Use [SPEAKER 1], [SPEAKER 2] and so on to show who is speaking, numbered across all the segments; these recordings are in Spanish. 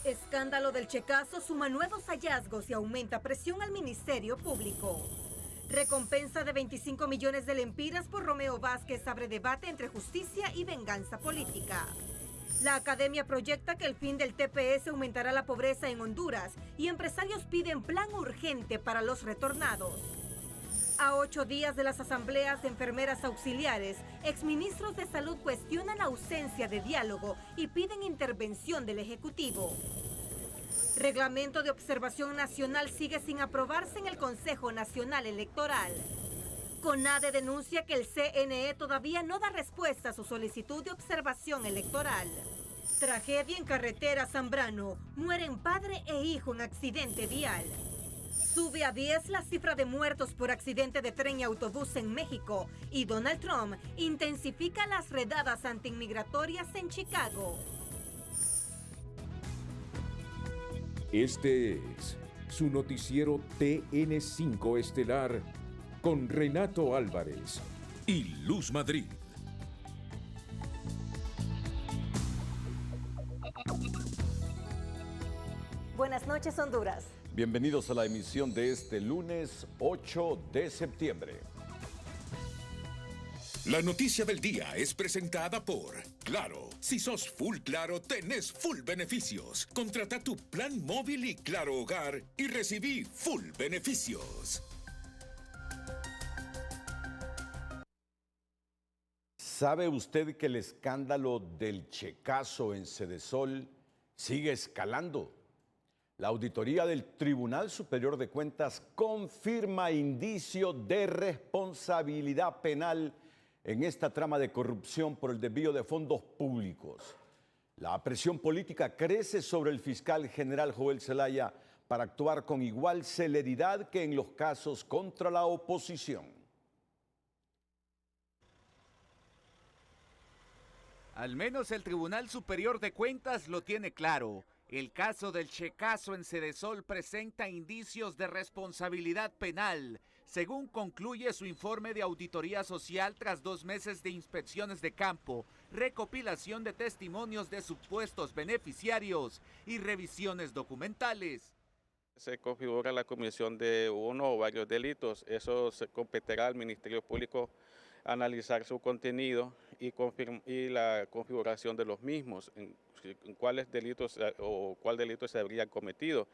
[SPEAKER 1] Escándalo del Checazo suma nuevos hallazgos y aumenta presión al Ministerio Público. Recompensa de 25 millones de lempiras por Romeo Vázquez abre debate entre justicia y venganza política. La academia proyecta que el fin del TPS aumentará la pobreza en Honduras y empresarios piden plan urgente para los retornados. A 8 días de las asambleas de enfermeras auxiliares, exministros de salud cuestionan la ausencia de diálogo y piden intervención del Ejecutivo. Reglamento de observación nacional sigue sin aprobarse en el Consejo Nacional Electoral. CONADE denuncia que el CNE todavía no da respuesta a su solicitud de observación electoral. Tragedia en carretera Zambrano. Mueren padre e hijo en accidente vial. Sube a 10 la cifra de muertos por accidente de tren y autobús en México. Y Donald Trump intensifica las redadas antiinmigratorias en Chicago.
[SPEAKER 2] Este es su noticiero TN5 Estelar con Renato Álvarez
[SPEAKER 3] y Luz Madrid.
[SPEAKER 1] Buenas noches, Honduras.
[SPEAKER 4] Bienvenidos a la emisión de este lunes 8 de septiembre.
[SPEAKER 3] La noticia del día es presentada por Claro. Si sos full Claro, tenés full beneficios. Contrata tu plan móvil y Claro Hogar y recibí full beneficios.
[SPEAKER 4] ¿Sabe usted que el escándalo del Checazo en Sedesol sigue escalando? La auditoría del Tribunal Superior de Cuentas confirma indicio de responsabilidad penal en esta trama de corrupción por el desvío de fondos públicos. La presión política crece sobre el fiscal general Joel Zelaya para actuar con igual celeridad que en los casos contra la oposición.
[SPEAKER 5] Al menos el Tribunal Superior de Cuentas lo tiene claro. El caso del Checazo en Sedesol presenta indicios de responsabilidad penal, según concluye su informe de auditoría social tras 2 meses de inspecciones de campo, recopilación de testimonios de supuestos beneficiarios y revisiones documentales.
[SPEAKER 6] Se configura la comisión de uno o varios delitos. Eso se competirá al Ministerio Público analizar su contenido y la configuración de los mismos, en cuáles delitos o cuál delito se habría cometido.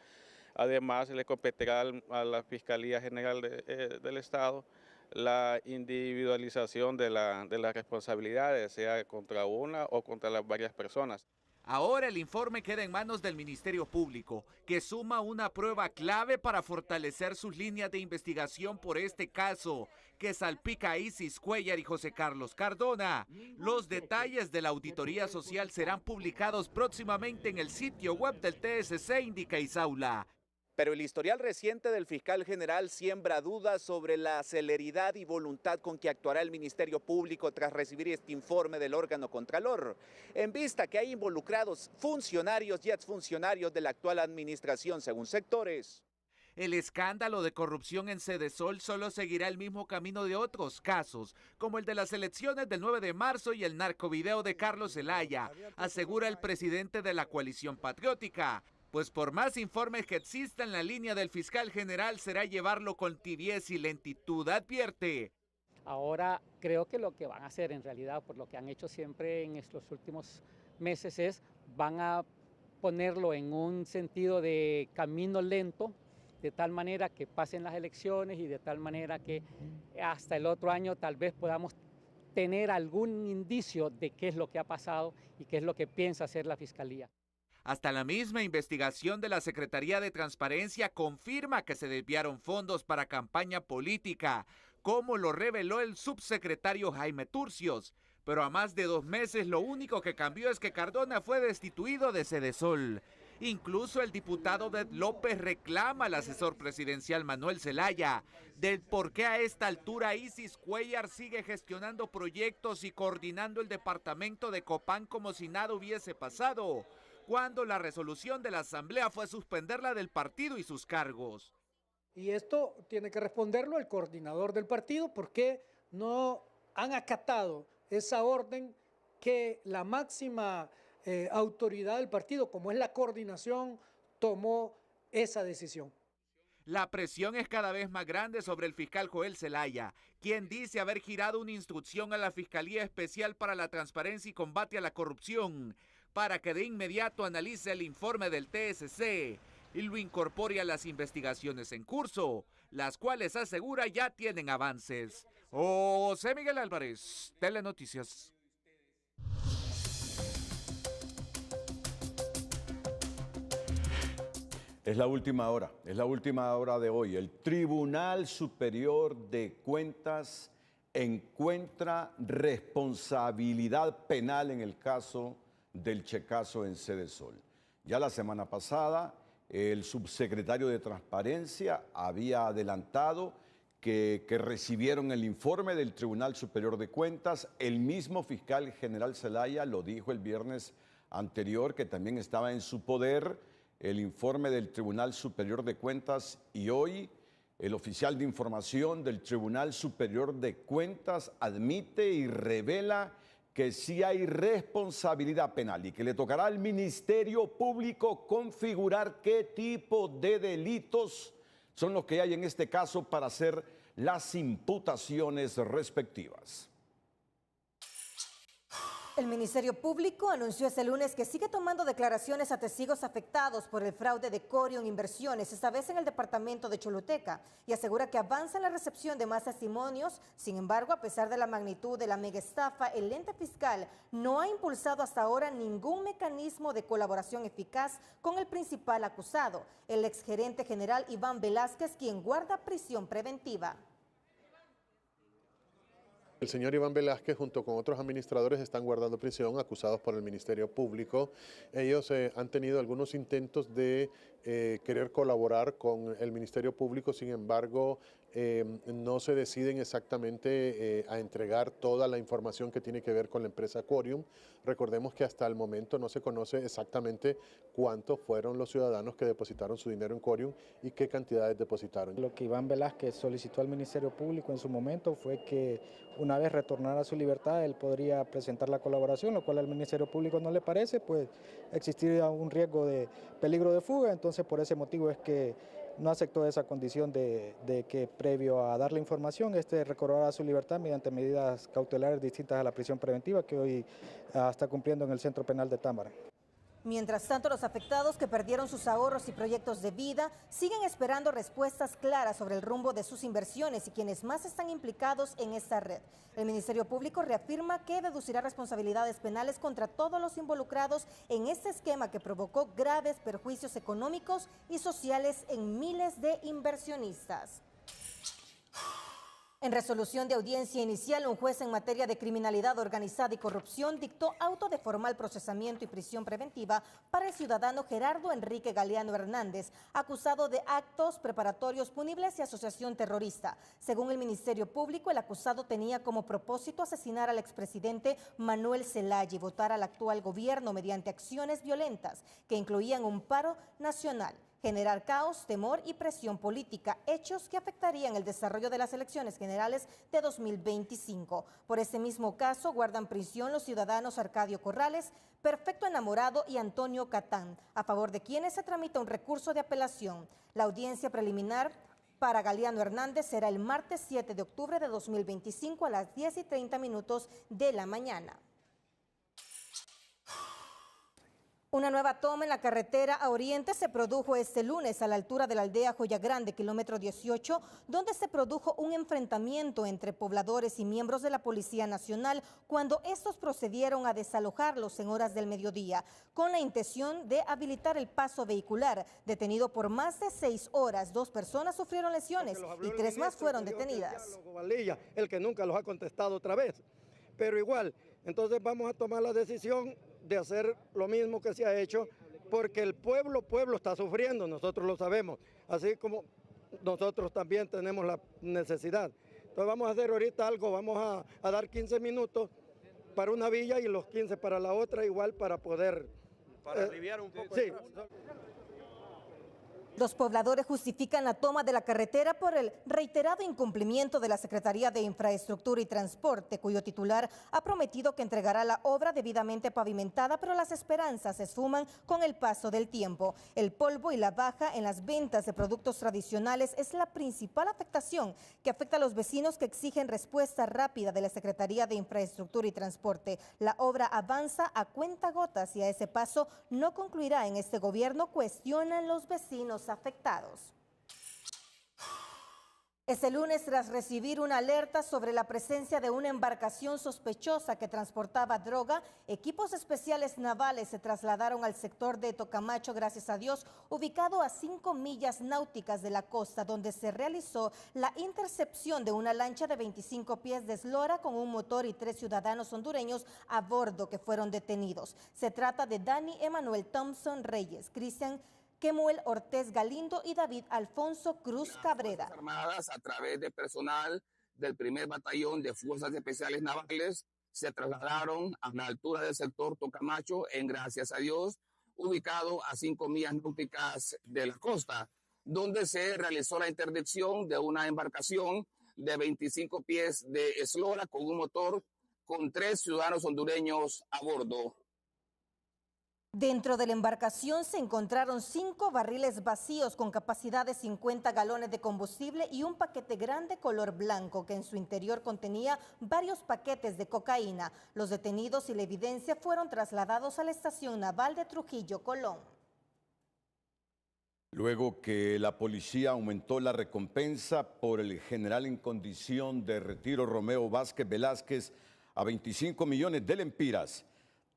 [SPEAKER 6] Además, le competirá a la Fiscalía General del Estado la individualización de las responsabilidades, sea contra una o contra las varias personas.
[SPEAKER 5] Ahora el informe queda en manos del Ministerio Público, que suma una prueba clave para fortalecer sus líneas de investigación por este caso, que salpica a Isis Cuellar y José Carlos Cardona. Los detalles de la auditoría social serán publicados próximamente en el sitio web del TSC, indica Isaula.
[SPEAKER 7] Pero el historial reciente del fiscal general siembra dudas sobre la celeridad y voluntad con que actuará el Ministerio Público tras recibir este informe del órgano contralor, en vista que hay involucrados funcionarios y exfuncionarios de la actual administración según sectores.
[SPEAKER 5] El escándalo de corrupción en Sedesol solo seguirá el mismo camino de otros casos, como el de las elecciones del 9 de marzo y el narcovideo de Carlos Zelaya, asegura el presidente de la coalición patriótica. Pues por más informes que existan, la línea del fiscal general será llevarlo con tibieza y lentitud, advierte.
[SPEAKER 8] Ahora creo que lo que van a hacer en realidad, por lo que han hecho siempre en estos últimos meses, van a ponerlo en un sentido de camino lento, de tal manera que pasen las elecciones y de tal manera que hasta el otro año tal vez podamos tener algún indicio de qué es lo que ha pasado y qué es lo que piensa hacer la Fiscalía.
[SPEAKER 5] Hasta la misma investigación de la Secretaría de Transparencia confirma que se desviaron fondos para campaña política, como lo reveló el subsecretario Jaime Turcios. Pero a más de 2 meses lo único que cambió es que Cardona fue destituido de Sedesol. Incluso el diputado Bed López reclama al asesor presidencial Manuel Zelaya del por qué a esta altura Isis Cuellar sigue gestionando proyectos y coordinando el departamento de Copán como si nada hubiese pasado, cuando la resolución de la Asamblea fue suspenderla del partido y sus cargos.
[SPEAKER 9] Y esto tiene que responderlo el coordinador del partido, porque no han acatado esa orden que la máxima autoridad del partido, como es la coordinación, tomó esa decisión.
[SPEAKER 5] La presión es cada vez más grande sobre el fiscal Joel Zelaya, quien dice haber girado una instrucción a la Fiscalía Especial para la Transparencia y Combate a la Corrupción para que de inmediato analice el informe del TSC y lo incorpore a las investigaciones en curso, las cuales asegura ya tienen avances. José Miguel Álvarez, Telenoticias.
[SPEAKER 4] Es la última hora de hoy. El Tribunal Superior de Cuentas encuentra responsabilidad penal en el caso del checazo en Cedesol. Ya la semana pasada, el subsecretario de Transparencia había adelantado que recibieron el informe del Tribunal Superior de Cuentas. El mismo fiscal general Zelaya lo dijo el viernes anterior, que también estaba en su poder el informe del Tribunal Superior de Cuentas, y hoy el oficial de información del Tribunal Superior de Cuentas admite y revela que sí hay responsabilidad penal y que le tocará al Ministerio Público configurar qué tipo de delitos son los que hay en este caso para hacer las imputaciones respectivas.
[SPEAKER 1] El Ministerio Público anunció este lunes que sigue tomando declaraciones a testigos afectados por el fraude de Corium Inversiones, esta vez en el departamento de Choluteca, y asegura que avanza en la recepción de más testimonios. Sin embargo, a pesar de la magnitud de la megaestafa, el ente fiscal no ha impulsado hasta ahora ningún mecanismo de colaboración eficaz con el principal acusado, el exgerente general Iván Velázquez, quien guarda prisión preventiva.
[SPEAKER 10] El señor Iván Velázquez junto con otros administradores están guardando prisión acusados por el Ministerio Público. Ellos han tenido algunos intentos de querer colaborar con el Ministerio Público, sin embargo no se deciden exactamente a entregar toda la información que tiene que ver con la empresa Corium. Recordemos que hasta el momento no se conoce exactamente cuántos fueron los ciudadanos que depositaron su dinero en Corium y qué cantidades depositaron.
[SPEAKER 11] Lo que Iván Velázquez solicitó al Ministerio Público en su momento fue que una vez retornara a su libertad él podría presentar la colaboración, lo cual al Ministerio Público no le parece, pues existiría un riesgo de peligro de fuga, entonces por ese motivo es que no aceptó esa condición de que previo a dar la información, recobrará su libertad mediante medidas cautelares distintas a la prisión preventiva que hoy está cumpliendo en el Centro Penal de Támara.
[SPEAKER 1] Mientras tanto, los afectados que perdieron sus ahorros y proyectos de vida siguen esperando respuestas claras sobre el rumbo de sus inversiones y quienes más están implicados en esta red. El Ministerio Público reafirma que deducirá responsabilidades penales contra todos los involucrados en este esquema que provocó graves perjuicios económicos y sociales en miles de inversionistas. En resolución de audiencia inicial, un juez en materia de criminalidad organizada y corrupción dictó auto de formal procesamiento y prisión preventiva para el ciudadano Gerardo Enrique Galeano Hernández, acusado de actos preparatorios punibles y asociación terrorista. Según el Ministerio Público, el acusado tenía como propósito asesinar al expresidente Manuel Zelaya y votar al actual gobierno mediante acciones violentas que incluían un paro nacional, generar caos, temor y presión política, hechos que afectarían el desarrollo de las elecciones generales de 2025. Por este mismo caso, guardan prisión los ciudadanos Arcadio Corrales, Perfecto Enamorado y Antonio Catán, a favor de quienes se tramita un recurso de apelación. La audiencia preliminar para Galeano Hernández será el martes 7 de octubre de 2025 a las 10:30 de la mañana. Una nueva toma en la carretera a Oriente se produjo este lunes a la altura de la aldea Joya Grande, kilómetro 18, donde se produjo un enfrentamiento entre pobladores y miembros de la Policía Nacional cuando estos procedieron a desalojarlos en horas del mediodía, con la intención de habilitar el paso vehicular. Detenido por más de 6 horas, 2 personas sufrieron lesiones y 3 más fueron detenidas.
[SPEAKER 12] El que nunca los ha contestado otra vez, pero igual, entonces vamos a tomar la decisión de hacer lo mismo que se ha hecho, porque el pueblo está sufriendo, nosotros lo sabemos, así como nosotros también tenemos la necesidad. Entonces vamos a hacer ahorita algo, vamos a dar 15 minutos para una villa y los 15 para la otra, igual para poder...
[SPEAKER 13] Para aliviar un poco.
[SPEAKER 12] Sí.
[SPEAKER 1] Los pobladores justifican la toma de la carretera por el reiterado incumplimiento de la Secretaría de Infraestructura y Transporte, cuyo titular ha prometido que entregará la obra debidamente pavimentada, pero las esperanzas se esfuman con el paso del tiempo. El polvo y la baja en las ventas de productos tradicionales es la principal afectación que afecta a los vecinos que exigen respuesta rápida de la Secretaría de Infraestructura y Transporte. La obra avanza a cuentagotas y a ese paso no concluirá en este gobierno, cuestionan los vecinos afectados. Este lunes, tras recibir una alerta sobre la presencia de una embarcación sospechosa que transportaba droga, equipos especiales navales se trasladaron al sector de Tocamacho, gracias a Dios, ubicado a 5 millas náuticas de la costa, donde se realizó la intercepción de una lancha de 25 pies de eslora con un motor y 3 ciudadanos hondureños a bordo que fueron detenidos. Se trata de Dani Emanuel Thompson Reyes, Cristian Kemuel Ortiz Galindo y David Alfonso Cruz Cabrera.
[SPEAKER 13] Las Fuerzas Armadas, a través de personal del primer batallón de Fuerzas Especiales Navales, se trasladaron a la altura del sector Tocamacho, en gracias a Dios, ubicado a 5 millas náuticas de la costa, donde se realizó la interdicción de una embarcación de 25 pies de eslora con un motor con 3 ciudadanos hondureños a bordo.
[SPEAKER 1] Dentro de la embarcación se encontraron 5 barriles vacíos con capacidad de 50 galones de combustible y un paquete grande color blanco que en su interior contenía varios paquetes de cocaína. Los detenidos y la evidencia fueron trasladados a la estación naval de Trujillo, Colón.
[SPEAKER 4] Luego que la policía aumentó la recompensa por el general en condición de retiro Romeo Vázquez Velázquez a 25 millones de lempiras,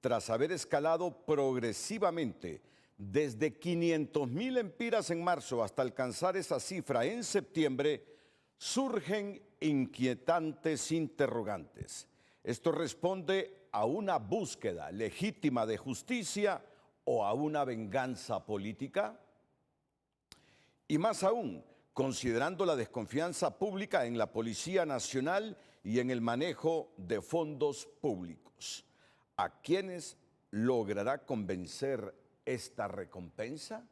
[SPEAKER 4] tras haber escalado progresivamente desde 500,000 lempiras en marzo hasta alcanzar esa cifra en septiembre, surgen inquietantes interrogantes. ¿Esto responde a una búsqueda legítima de justicia o a una venganza política? Y más aún, considerando la desconfianza pública en la Policía Nacional y en el manejo de fondos públicos. ¿A quiénes logrará convencer esta recompensa?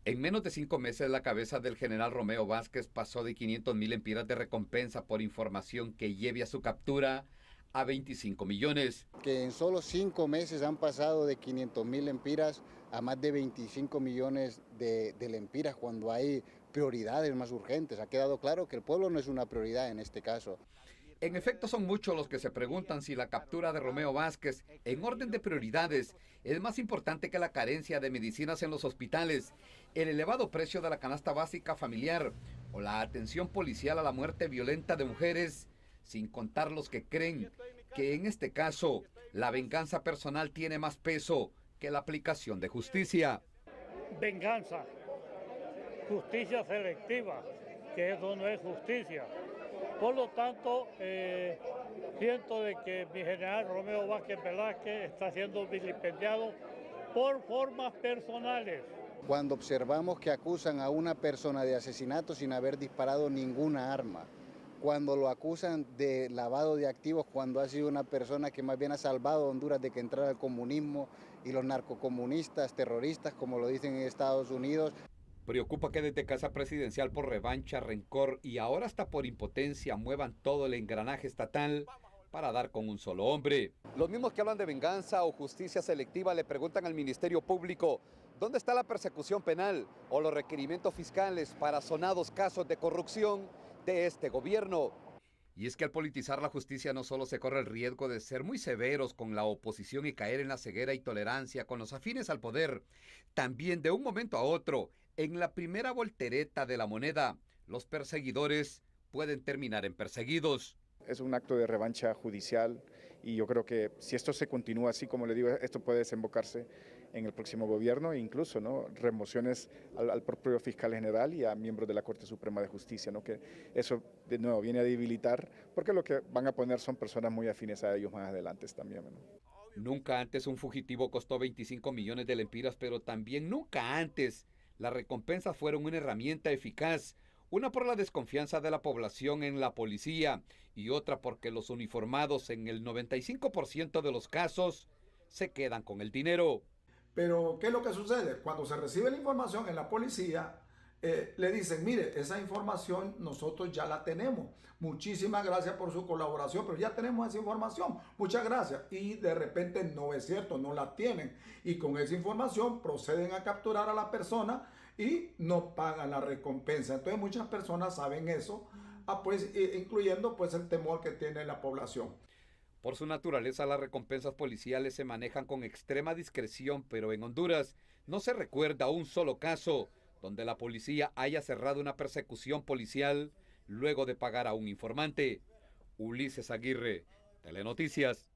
[SPEAKER 14] En menos de 5 meses, la cabeza del general Romeo Vázquez pasó de 500,000 lempiras de recompensa por información que lleve a su captura a 25 millones.
[SPEAKER 15] Que en solo 5 meses han pasado de 500,000 lempiras a más de 25 millones de lempiras, cuando hay prioridades más urgentes. Ha quedado claro que el pueblo no es una prioridad en este caso.
[SPEAKER 14] En efecto, son muchos los que se preguntan si la captura de Romeo Vázquez, en orden de prioridades, es más importante que la carencia de medicinas en los hospitales, el elevado precio de la canasta básica familiar o la atención policial a la muerte violenta de mujeres, sin contar los que creen que en este caso la venganza personal tiene más peso que la aplicación de justicia.
[SPEAKER 16] Venganza, justicia selectiva, que eso no es justicia. Por lo tanto, siento de que mi general Romeo Vázquez Velázquez está siendo vilipendiado por formas personales.
[SPEAKER 15] Cuando observamos que acusan a una persona de asesinato sin haber disparado ninguna arma, cuando lo acusan de lavado de activos, cuando ha sido una persona que más bien ha salvado a Honduras de que entrara el comunismo y los narcocomunistas, terroristas, como lo dicen en Estados Unidos.
[SPEAKER 14] Preocupa que desde Casa Presidencial por revancha, rencor y ahora hasta por impotencia muevan todo el engranaje estatal para dar con un solo hombre.
[SPEAKER 17] Los mismos que hablan de venganza o justicia selectiva le preguntan al Ministerio Público dónde está la persecución penal o los requerimientos fiscales para sonados casos de corrupción de este gobierno.
[SPEAKER 14] Y es que al politizar la justicia no solo se corre el riesgo de ser muy severos con la oposición y caer en la ceguera y tolerancia con los afines al poder, también de un momento a otro, en la primera voltereta de la moneda, los perseguidores pueden terminar en perseguidos.
[SPEAKER 18] Es un acto de revancha judicial y yo creo que si esto se continúa así, como le digo, esto puede desembocarse en el próximo gobierno e incluso, ¿no?, remociones al propio fiscal general y a miembros de la Corte Suprema de Justicia, ¿no?, que eso de nuevo viene a debilitar, porque lo que van a poner son personas muy afines a ellos más adelante también, ¿no?
[SPEAKER 14] Nunca antes un fugitivo costó 25 millones de lempiras, pero también nunca antes las recompensas fueron una herramienta eficaz, una por la desconfianza de la población en la policía y otra porque los uniformados en el 95% de los casos se quedan con el dinero.
[SPEAKER 19] Pero, ¿qué es lo que sucede? Cuando se recibe la información en la policía, le dicen, mire, esa información nosotros ya la tenemos. Muchísimas gracias por su colaboración, pero ya tenemos esa información. Muchas gracias. Y de repente no es cierto, no la tienen. Y con esa información proceden a capturar a la persona y no pagan la recompensa. Entonces muchas personas saben eso, pues, incluyendo pues el temor que tiene la población.
[SPEAKER 14] Por su naturaleza, las recompensas policiales se manejan con extrema discreción, pero en Honduras no se recuerda un solo caso donde la policía haya cerrado una persecución policial luego de pagar a un informante. Ulises Aguirre, Telenoticias.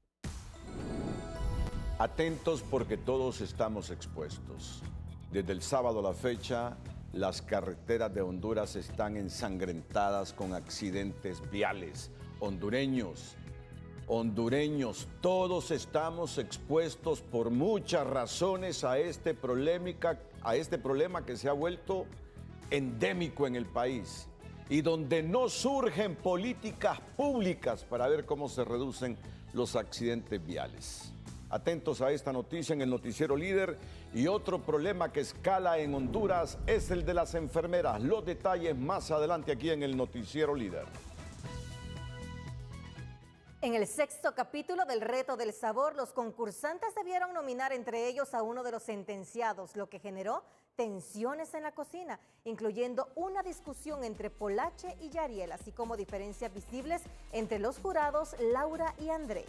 [SPEAKER 4] Atentos porque todos estamos expuestos. Desde el sábado a la fecha, las carreteras de Honduras están ensangrentadas con accidentes viales. Hondureños, todos estamos expuestos por muchas razones a este problema que se ha vuelto endémico en el país y donde no surgen políticas públicas para ver cómo se reducen los accidentes viales. Atentos a esta noticia en el Noticiero Líder. Y otro problema que escala en Honduras es el de las enfermeras. Los detalles más adelante aquí en el Noticiero Líder.
[SPEAKER 1] En el 6º capítulo del Reto del Sabor, los concursantes debieron nominar entre ellos a uno de los sentenciados, lo que generó tensiones en la cocina, incluyendo una discusión entre Polache y Yariel, así como diferencias visibles entre los jurados Laura y André.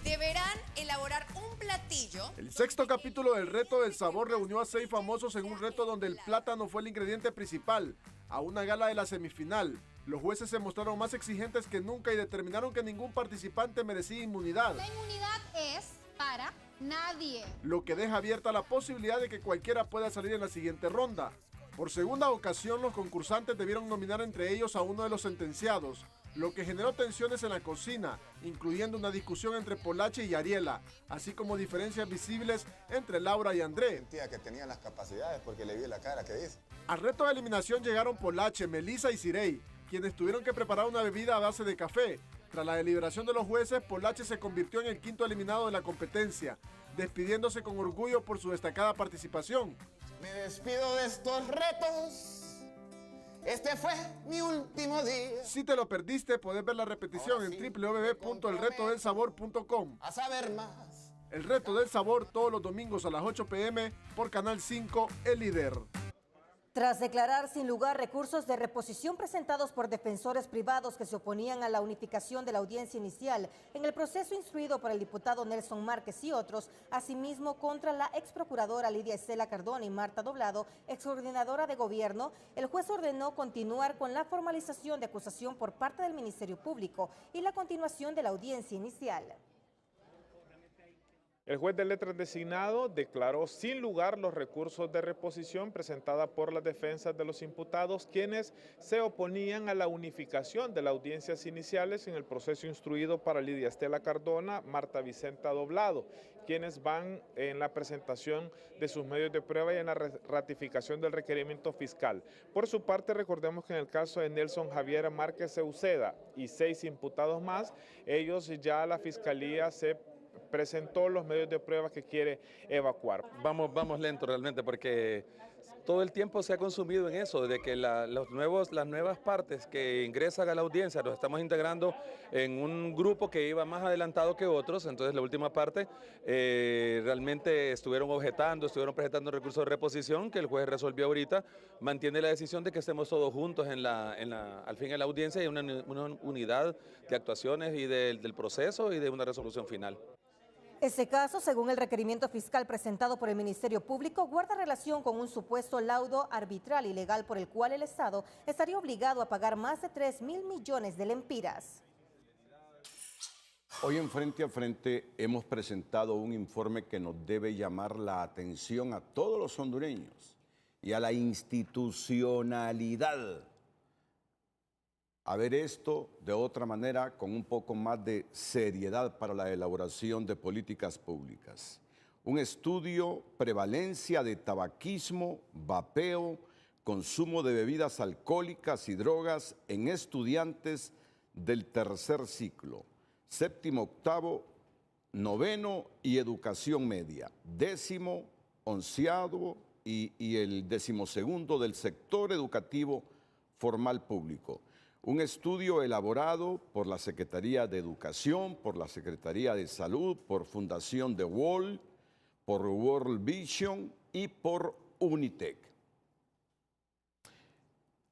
[SPEAKER 20] Deberán elaborar un platillo.
[SPEAKER 21] El 6º capítulo del Reto del Sabor reunió a 6 famosos en un reto donde el plátano fue el ingrediente principal. A una gala de la semifinal, los jueces se mostraron más exigentes que nunca y determinaron que ningún participante merecía inmunidad.
[SPEAKER 20] La inmunidad es para nadie,
[SPEAKER 21] lo que deja abierta la posibilidad de que cualquiera pueda salir en la siguiente ronda. Por segunda ocasión, los concursantes debieron nominar entre ellos a uno de los sentenciados, lo que generó tensiones en la cocina, incluyendo una discusión entre Polache y Ariela, así como diferencias visibles entre Laura y André.
[SPEAKER 22] Sentía que tenían las capacidades porque le vi la cara que dice.
[SPEAKER 21] Al reto de eliminación llegaron Polache, Melissa y Cirey, quienes tuvieron que preparar una bebida a base de café. Tras la deliberación de los jueces, Polache se convirtió en el 5º eliminado de la competencia, despidiéndose con orgullo por su destacada participación.
[SPEAKER 22] Me despido de estos retos. Este fue mi último día.
[SPEAKER 21] Si te lo perdiste, podés ver la repetición en www.elretodelsabor.com.
[SPEAKER 22] A saber más.
[SPEAKER 21] El Reto del Sabor todos los domingos a las 8 p.m. por Canal 5, El Líder.
[SPEAKER 1] Tras declarar sin lugar recursos de reposición presentados por defensores privados que se oponían a la unificación de la audiencia inicial en el proceso instruido por el diputado Nelson Márquez y otros, asimismo contra la ex procuradora Lidia Estela Cardona y Marta Doblado, ex coordinadora de gobierno, el juez ordenó continuar con la formalización de acusación por parte del Ministerio Público y la continuación de la audiencia inicial.
[SPEAKER 23] El juez de letras designado declaró sin lugar los recursos de reposición presentada por las defensas de los imputados, quienes se oponían a la unificación de las audiencias iniciales en el proceso instruido para Lidia Estela Cardona, Marta Vicenta Doblado, quienes van en la presentación de sus medios de prueba y en la ratificación del requerimiento fiscal. Por su parte, recordemos que en el caso de Nelson Javier Márquez Ceuceda y 6 imputados más, ellos ya la Fiscalía se presentó los medios de prueba que quiere evacuar.
[SPEAKER 24] Vamos lento realmente porque todo el tiempo se ha consumido en eso, de que las nuevas partes que ingresan a la audiencia los estamos integrando en un grupo que iba más adelantado que otros. Entonces la última parte realmente estuvieron presentando recursos de reposición que el juez resolvió ahorita, mantiene la decisión de que estemos todos juntos al fin de la audiencia y una unidad de actuaciones y del proceso y de una resolución final.
[SPEAKER 1] Este caso, según el requerimiento fiscal presentado por el Ministerio Público, guarda relación con un supuesto laudo arbitral ilegal por el cual el Estado estaría obligado a pagar más de 3.000 millones de lempiras.
[SPEAKER 4] Hoy en Frente a Frente hemos presentado un informe que nos debe llamar la atención a todos los hondureños y a la institucionalidad. A ver esto de otra manera, con un poco más de seriedad para la elaboración de políticas públicas. Un estudio, prevalencia de tabaquismo, vapeo, consumo de bebidas alcohólicas y drogas en estudiantes del tercer ciclo, séptimo, octavo noveno y educación media, 10º, 11º y el 12º del sector educativo formal público. Un estudio elaborado por la Secretaría de Educación, por la Secretaría de Salud, por Fundación The Wall, por World Vision y por Unitec.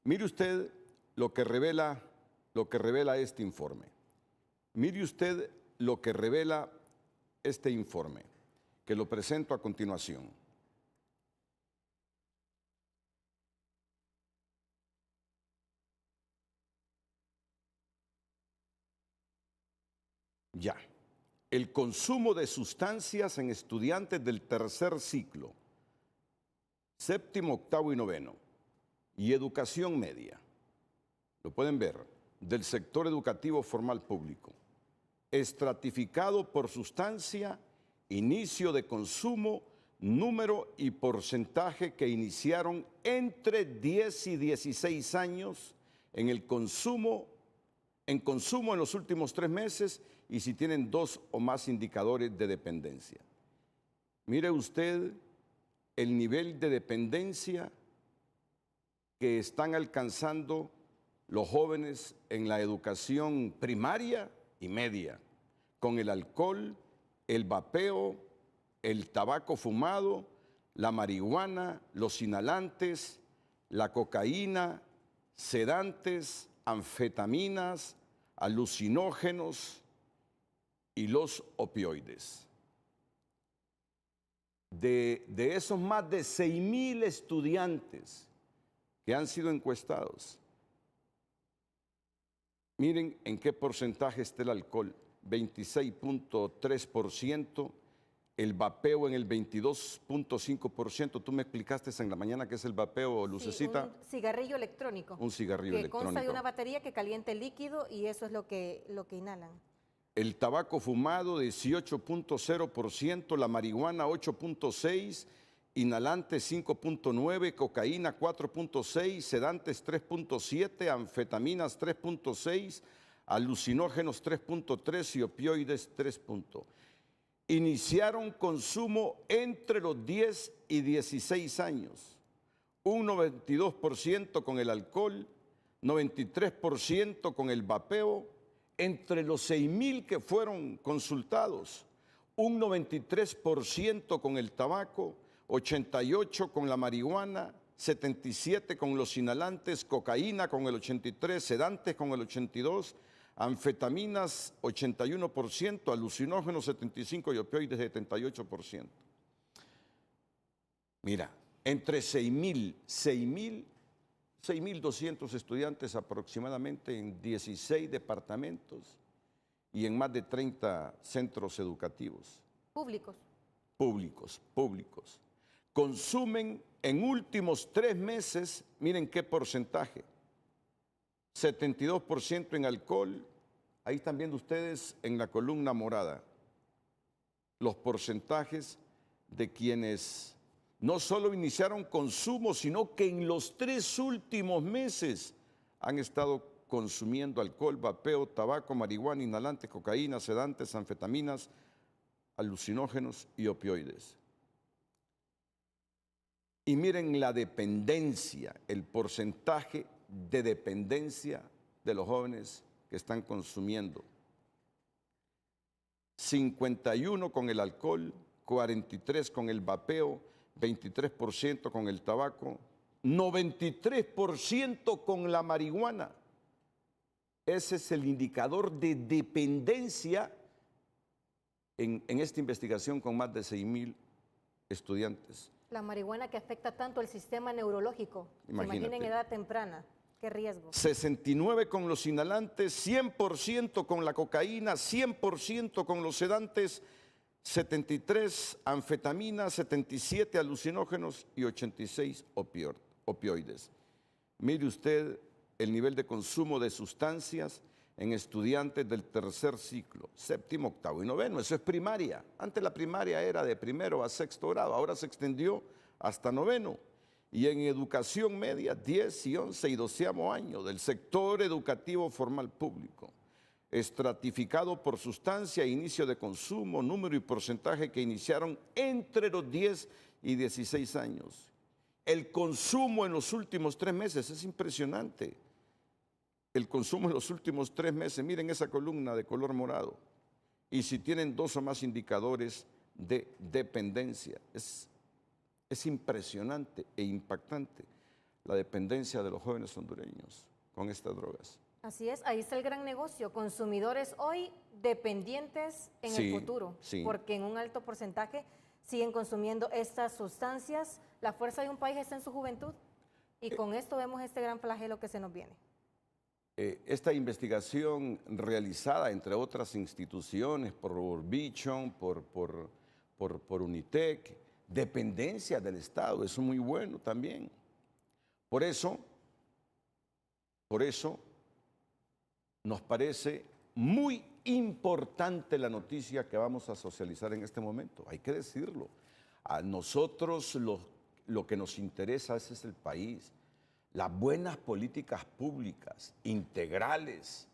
[SPEAKER 4] Mire usted lo que revela este informe. Mire usted lo que revela este informe, que lo presento a continuación. Ya. El consumo de sustancias en estudiantes del tercer ciclo, 7º, 8º y 9º, y educación media. Lo pueden ver, del sector educativo formal público. Estratificado por sustancia, inicio de consumo, número y porcentaje que iniciaron entre 10 y 16 años en consumo en los últimos 3 meses y si tienen 2 o más indicadores de dependencia. Mire usted el nivel de dependencia que están alcanzando los jóvenes en la educación primaria y media, con el alcohol, el vapeo, el tabaco fumado, la marihuana, los inhalantes, la cocaína, sedantes, anfetaminas, alucinógenos y los opioides. De esos más de 6,000 estudiantes que han sido encuestados, miren en qué porcentaje está el alcohol, 26.3%, el vapeo en el 22.5%. Tú me explicaste en la mañana qué es el vapeo, Lucecita.
[SPEAKER 2] Sí, un cigarrillo electrónico.
[SPEAKER 4] Un cigarrillo electrónico.
[SPEAKER 2] Que consta de una batería que calienta el líquido y eso es lo que inhalan.
[SPEAKER 4] El tabaco fumado 18.0%, la marihuana 8.6%, inhalantes 5.9%, cocaína 4.6%, sedantes 3.7%, anfetaminas 3.6%, alucinógenos 3.3% y opioides 3%. Iniciaron consumo entre los 10 y 16 años, un 92% con el alcohol, 93% con el vapeo, entre los 6,000 que fueron consultados, un 93% con el tabaco, 88% con la marihuana, 77% con los inhalantes, cocaína con el 83%, sedantes con el 82%, anfetaminas 81%, alucinógenos 75% y opioides 78%. Mira, entre 6,200 estudiantes aproximadamente en 16 departamentos y en más de 30 centros educativos. Públicos. Consumen en últimos 3 meses, miren qué porcentaje, 72% en alcohol. Ahí están viendo ustedes en la columna morada los porcentajes de quienes no solo iniciaron consumo, sino que en los 3 últimos meses han estado consumiendo alcohol, vapeo, tabaco, marihuana, inhalantes, cocaína, sedantes, anfetaminas, alucinógenos y opioides. Y miren la dependencia, el porcentaje de dependencia de los jóvenes que están consumiendo. 51% con el alcohol, 43% con el vapeo, 23% con el tabaco, 93% con la marihuana. Ese es el indicador de dependencia en esta investigación con más de 6,000 estudiantes.
[SPEAKER 2] La marihuana que afecta tanto el sistema neurológico. Imaginen en edad temprana. ¿Qué riesgo?
[SPEAKER 4] 69% con los inhalantes, 100% con la cocaína, 100% con los sedantes, 73% anfetaminas, 77% alucinógenos y 86% opioides. Mire usted el nivel de consumo de sustancias en estudiantes del tercer ciclo, 7º, 8º y 9º. Eso es primaria. Antes la primaria era de 1º a 6º grado, ahora se extendió hasta 9º. Y en educación media, 10 y 11 y 12º año del sector educativo formal público.
[SPEAKER 3] estratificado por sustancia, inicio de consumo, número y porcentaje que iniciaron entre los 10 y 16 años. El consumo en los últimos 3 meses es impresionante. El consumo en los últimos 3 meses, miren esa columna de color morado. Y si tienen 2 o más indicadores de dependencia, es impresionante e impactante la dependencia de los jóvenes hondureños con estas drogas.
[SPEAKER 2] Así es, ahí está el gran negocio, consumidores hoy dependientes en el futuro, porque en un alto porcentaje siguen consumiendo estas sustancias. La fuerza de un país está en su juventud y con esto vemos este gran flagelo que se nos viene.
[SPEAKER 3] Esta investigación realizada, entre otras instituciones, por Bichon, por Unitec, dependencia del Estado, eso es muy bueno también. Por eso, nos parece muy importante la noticia que vamos a socializar en este momento, hay que decirlo. A nosotros lo que nos interesa es el país, las buenas políticas públicas, integrales,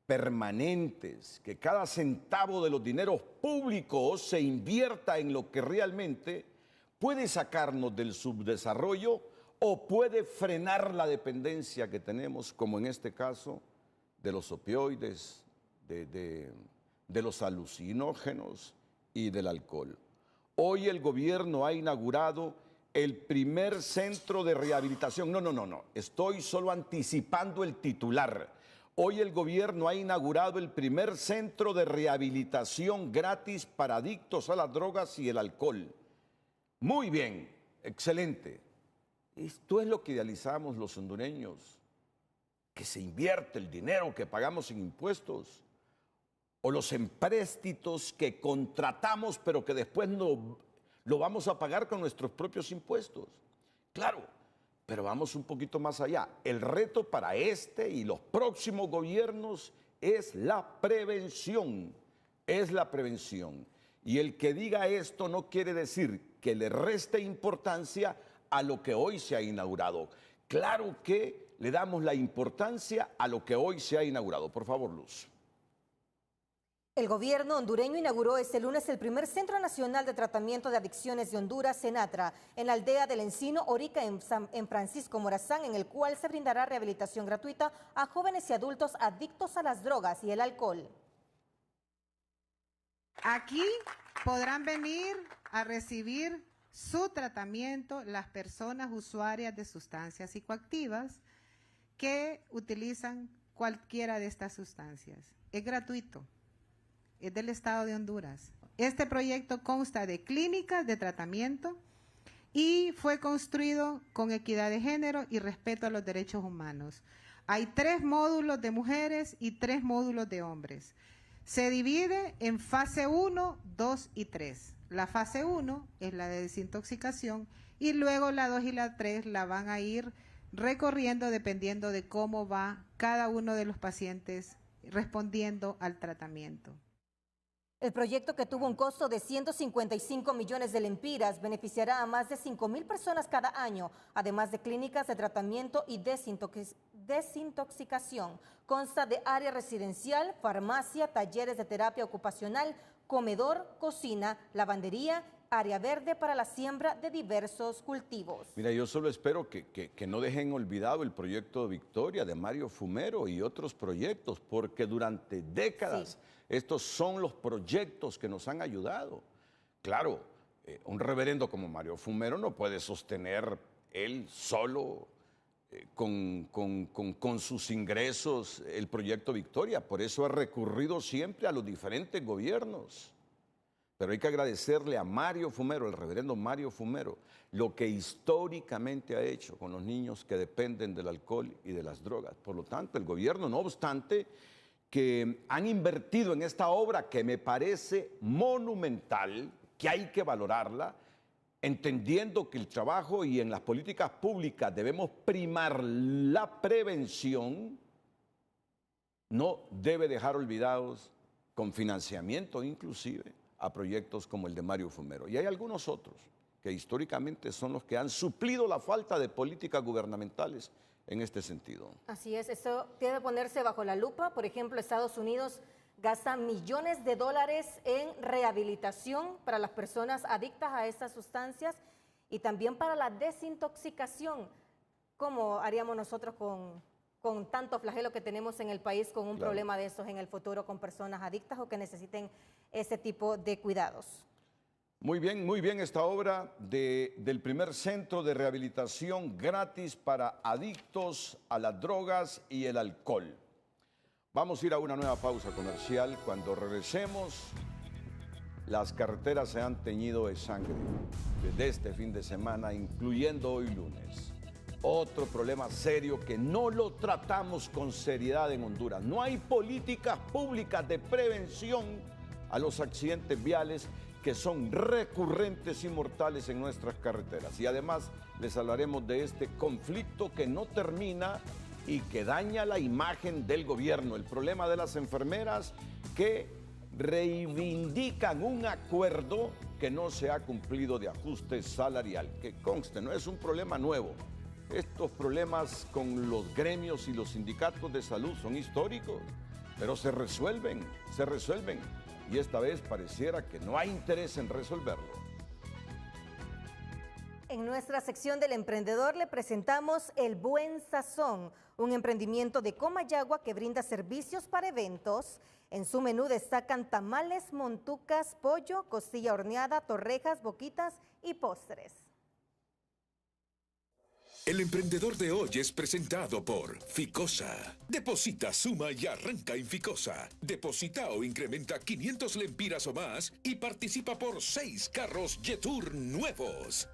[SPEAKER 3] permanentes, que cada centavo de los dineros públicos se invierta en lo que realmente puede sacarnos del subdesarrollo o puede frenar la dependencia que tenemos, como en este caso, de los opioides, de los alucinógenos y del alcohol. Hoy el gobierno ha inaugurado el primer centro de rehabilitación. No, estoy solo anticipando el titular. Hoy el gobierno ha inaugurado el primer centro de rehabilitación gratis para adictos a las drogas y el alcohol. Muy bien, excelente. Esto es lo que idealizamos los hondureños, que se invierte el dinero que pagamos en impuestos o los empréstitos que contratamos pero que después no lo vamos a pagar con nuestros propios impuestos. Claro, pero vamos un poquito más allá. El reto para este y los próximos gobiernos es la prevención, Y el que diga esto no quiere decir que le reste importancia a lo que hoy se ha inaugurado. Claro que le damos la importancia a lo que hoy se ha inaugurado. Por favor, Luz.
[SPEAKER 1] El gobierno hondureño inauguró este lunes el primer Centro Nacional de Tratamiento de Adicciones de Honduras, CENATRA, en la aldea del Encino, Orica, en Francisco Morazán, en el cual se brindará rehabilitación gratuita a jóvenes y adultos adictos a las drogas y el alcohol.
[SPEAKER 6] Aquí podrán venir a recibir su tratamiento las personas usuarias de sustancias psicoactivas que utilizan cualquiera de estas sustancias. Es gratuito. Es del Estado de Honduras. Este proyecto consta de clínicas de tratamiento y fue construido con equidad de género y respeto a los derechos humanos. Hay 3 módulos de mujeres y 3 módulos de hombres. Se divide en fase 1, 2 y 3. La fase 1 es la de desintoxicación y luego la 2 y la 3 la van a ir recorriendo dependiendo de cómo va cada uno de los pacientes respondiendo al tratamiento.
[SPEAKER 1] El proyecto, que tuvo un costo de 155 millones de lempiras, beneficiará a más de 5,000 personas cada año, además de clínicas de tratamiento y desintoxicación. Consta de área residencial, farmacia, talleres de terapia ocupacional, comedor, cocina, lavandería, área verde para la siembra de diversos cultivos.
[SPEAKER 3] Mira, yo solo espero que no dejen olvidado el proyecto Victoria de Mario Fumero y otros proyectos, porque durante décadas estos son los proyectos que nos han ayudado. Claro, un reverendo como Mario Fumero no puede sostener él solo con sus ingresos el proyecto Victoria, por eso ha recurrido siempre a los diferentes gobiernos. Pero hay que agradecerle a Mario Fumero, el reverendo Mario Fumero, lo que históricamente ha hecho con los niños que dependen del alcohol y de las drogas. Por lo tanto, el gobierno, no obstante, que han invertido en esta obra que me parece monumental, que hay que valorarla, entendiendo que el trabajo y en las políticas públicas debemos primar la prevención, no debe dejar olvidados con financiamiento inclusive a proyectos como el de Mario Fumero. Y hay algunos otros que históricamente son los que han suplido la falta de políticas gubernamentales en este sentido.
[SPEAKER 2] Así es, eso debe ponerse bajo la lupa. Por ejemplo, Estados Unidos gasta millones de dólares en rehabilitación para las personas adictas a estas sustancias y también para la desintoxicación. ¿Cómo haríamos nosotros con tanto flagelo que tenemos en el país, con un problema de estos en el futuro, con personas adictas o que necesiten ese tipo de cuidados?
[SPEAKER 3] Muy bien esta obra del primer centro de rehabilitación gratis para adictos a las drogas y el alcohol. Vamos a ir a una nueva pausa comercial. Cuando regresemos, las carreteras se han teñido de sangre desde este fin de semana, incluyendo hoy lunes. Otro problema serio que no lo tratamos con seriedad en Honduras. No hay políticas públicas de prevención a los accidentes viales que son recurrentes y mortales en nuestras carreteras. Y además les hablaremos de este conflicto que no termina y que daña la imagen del gobierno. El problema de las enfermeras que reivindican un acuerdo que no se ha cumplido de ajuste salarial. Que conste, no es un problema nuevo. Estos problemas con los gremios y los sindicatos de salud son históricos, pero se resuelven. Y esta vez pareciera que no hay interés en resolverlo.
[SPEAKER 2] En nuestra sección del emprendedor le presentamos El Buen Sazón, un emprendimiento de Comayagua que brinda servicios para eventos. En su menú destacan tamales, montucas, pollo, costilla horneada, torrejas, boquitas y postres.
[SPEAKER 5] El emprendedor de hoy es presentado por Ficosa. Deposita, suma y arranca en Ficosa. Deposita o incrementa 500 lempiras o más y participa por 6 carros Jetour nuevos.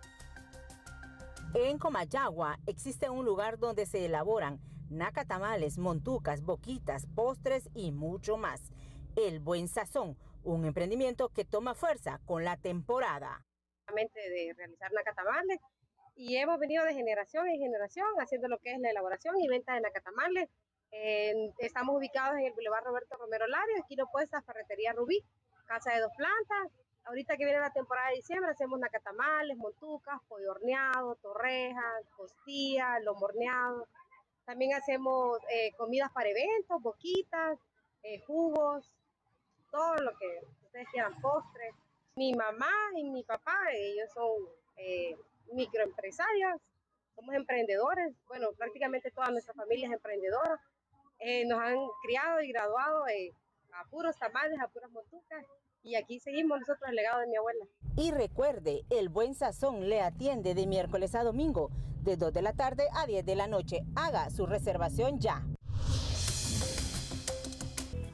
[SPEAKER 7] En Comayagua existe un lugar donde se elaboran nacatamales, montucas, boquitas, postres y mucho más. El Buen Sazón, un emprendimiento que toma fuerza con la temporada.
[SPEAKER 8] De realizar nacatamales. Y hemos venido de generación en generación haciendo lo que es la elaboración y venta de nacatamales. Estamos ubicados en el Boulevard Roberto Romero Lario, esquina opuesta a Ferretería Rubí, casa de 2 plantas. Ahorita que viene la temporada de diciembre hacemos nacatamales, montucas, pollo horneado, torrejas, costilla, lomo horneado. También hacemos comidas para eventos, boquitas, jugos, todo lo que ustedes quieran, postres. Mi mamá y mi papá, ellos son microempresarios, somos emprendedores. Bueno, prácticamente toda nuestra familia es emprendedora. Nos han criado y graduado a puros tamales, a puras montucas. Y aquí seguimos nosotros el legado de mi abuela.
[SPEAKER 7] Y recuerde, El Buen Sazón le atiende de miércoles a domingo, de 2 de la tarde a 10 de la noche. Haga su reservación ya.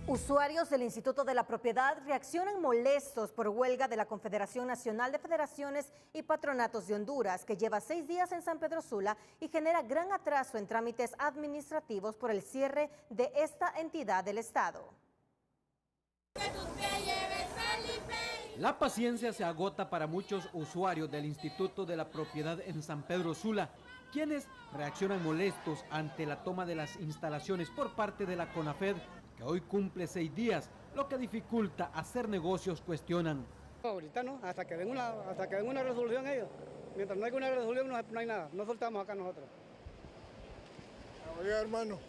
[SPEAKER 2] Usuarios del Instituto de la Propiedad reaccionan molestos por huelga de la Confederación Nacional de Federaciones y Patronatos de Honduras, que lleva 6 días en San Pedro Sula y genera gran atraso en trámites administrativos por el cierre de esta entidad del Estado.
[SPEAKER 9] La paciencia se agota para muchos usuarios del Instituto de la Propiedad en San Pedro Sula, quienes reaccionan molestos ante la toma de las instalaciones por parte de la CONAFED, que hoy cumple 6 días, lo que dificulta hacer negocios, cuestionan.
[SPEAKER 25] Ahorita no, hasta que den una resolución ellos. Mientras no haya una resolución no hay nada, no soltamos acá nosotros.
[SPEAKER 26] Oiga, hermano,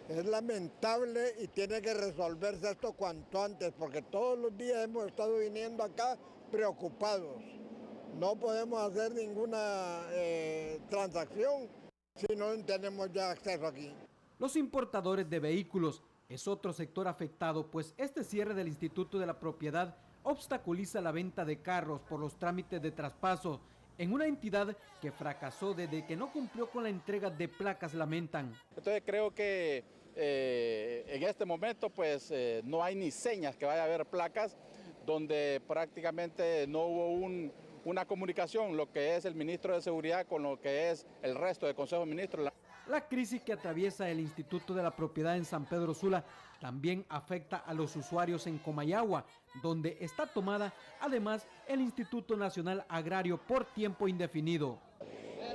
[SPEAKER 26] es lamentable y tiene que resolverse esto cuanto antes, porque todos los días hemos estado viniendo acá preocupados. No podemos hacer ninguna transacción si no tenemos ya acceso aquí.
[SPEAKER 9] Los importadores de vehículos es otro sector afectado, pues este cierre del Instituto de la Propiedad obstaculiza la venta de carros por los trámites de traspaso en una entidad que fracasó desde que no cumplió con la entrega de placas, lamentan.
[SPEAKER 27] Entonces creo que en este momento pues no hay ni señas que vaya a haber placas, donde prácticamente no hubo una comunicación, lo que es el ministro de Seguridad con lo que es el resto del Consejo de Ministros.
[SPEAKER 9] La crisis que atraviesa el Instituto de la Propiedad en San Pedro Sula también afecta a los usuarios en Comayagua, donde está tomada además el Instituto Nacional Agrario por tiempo indefinido.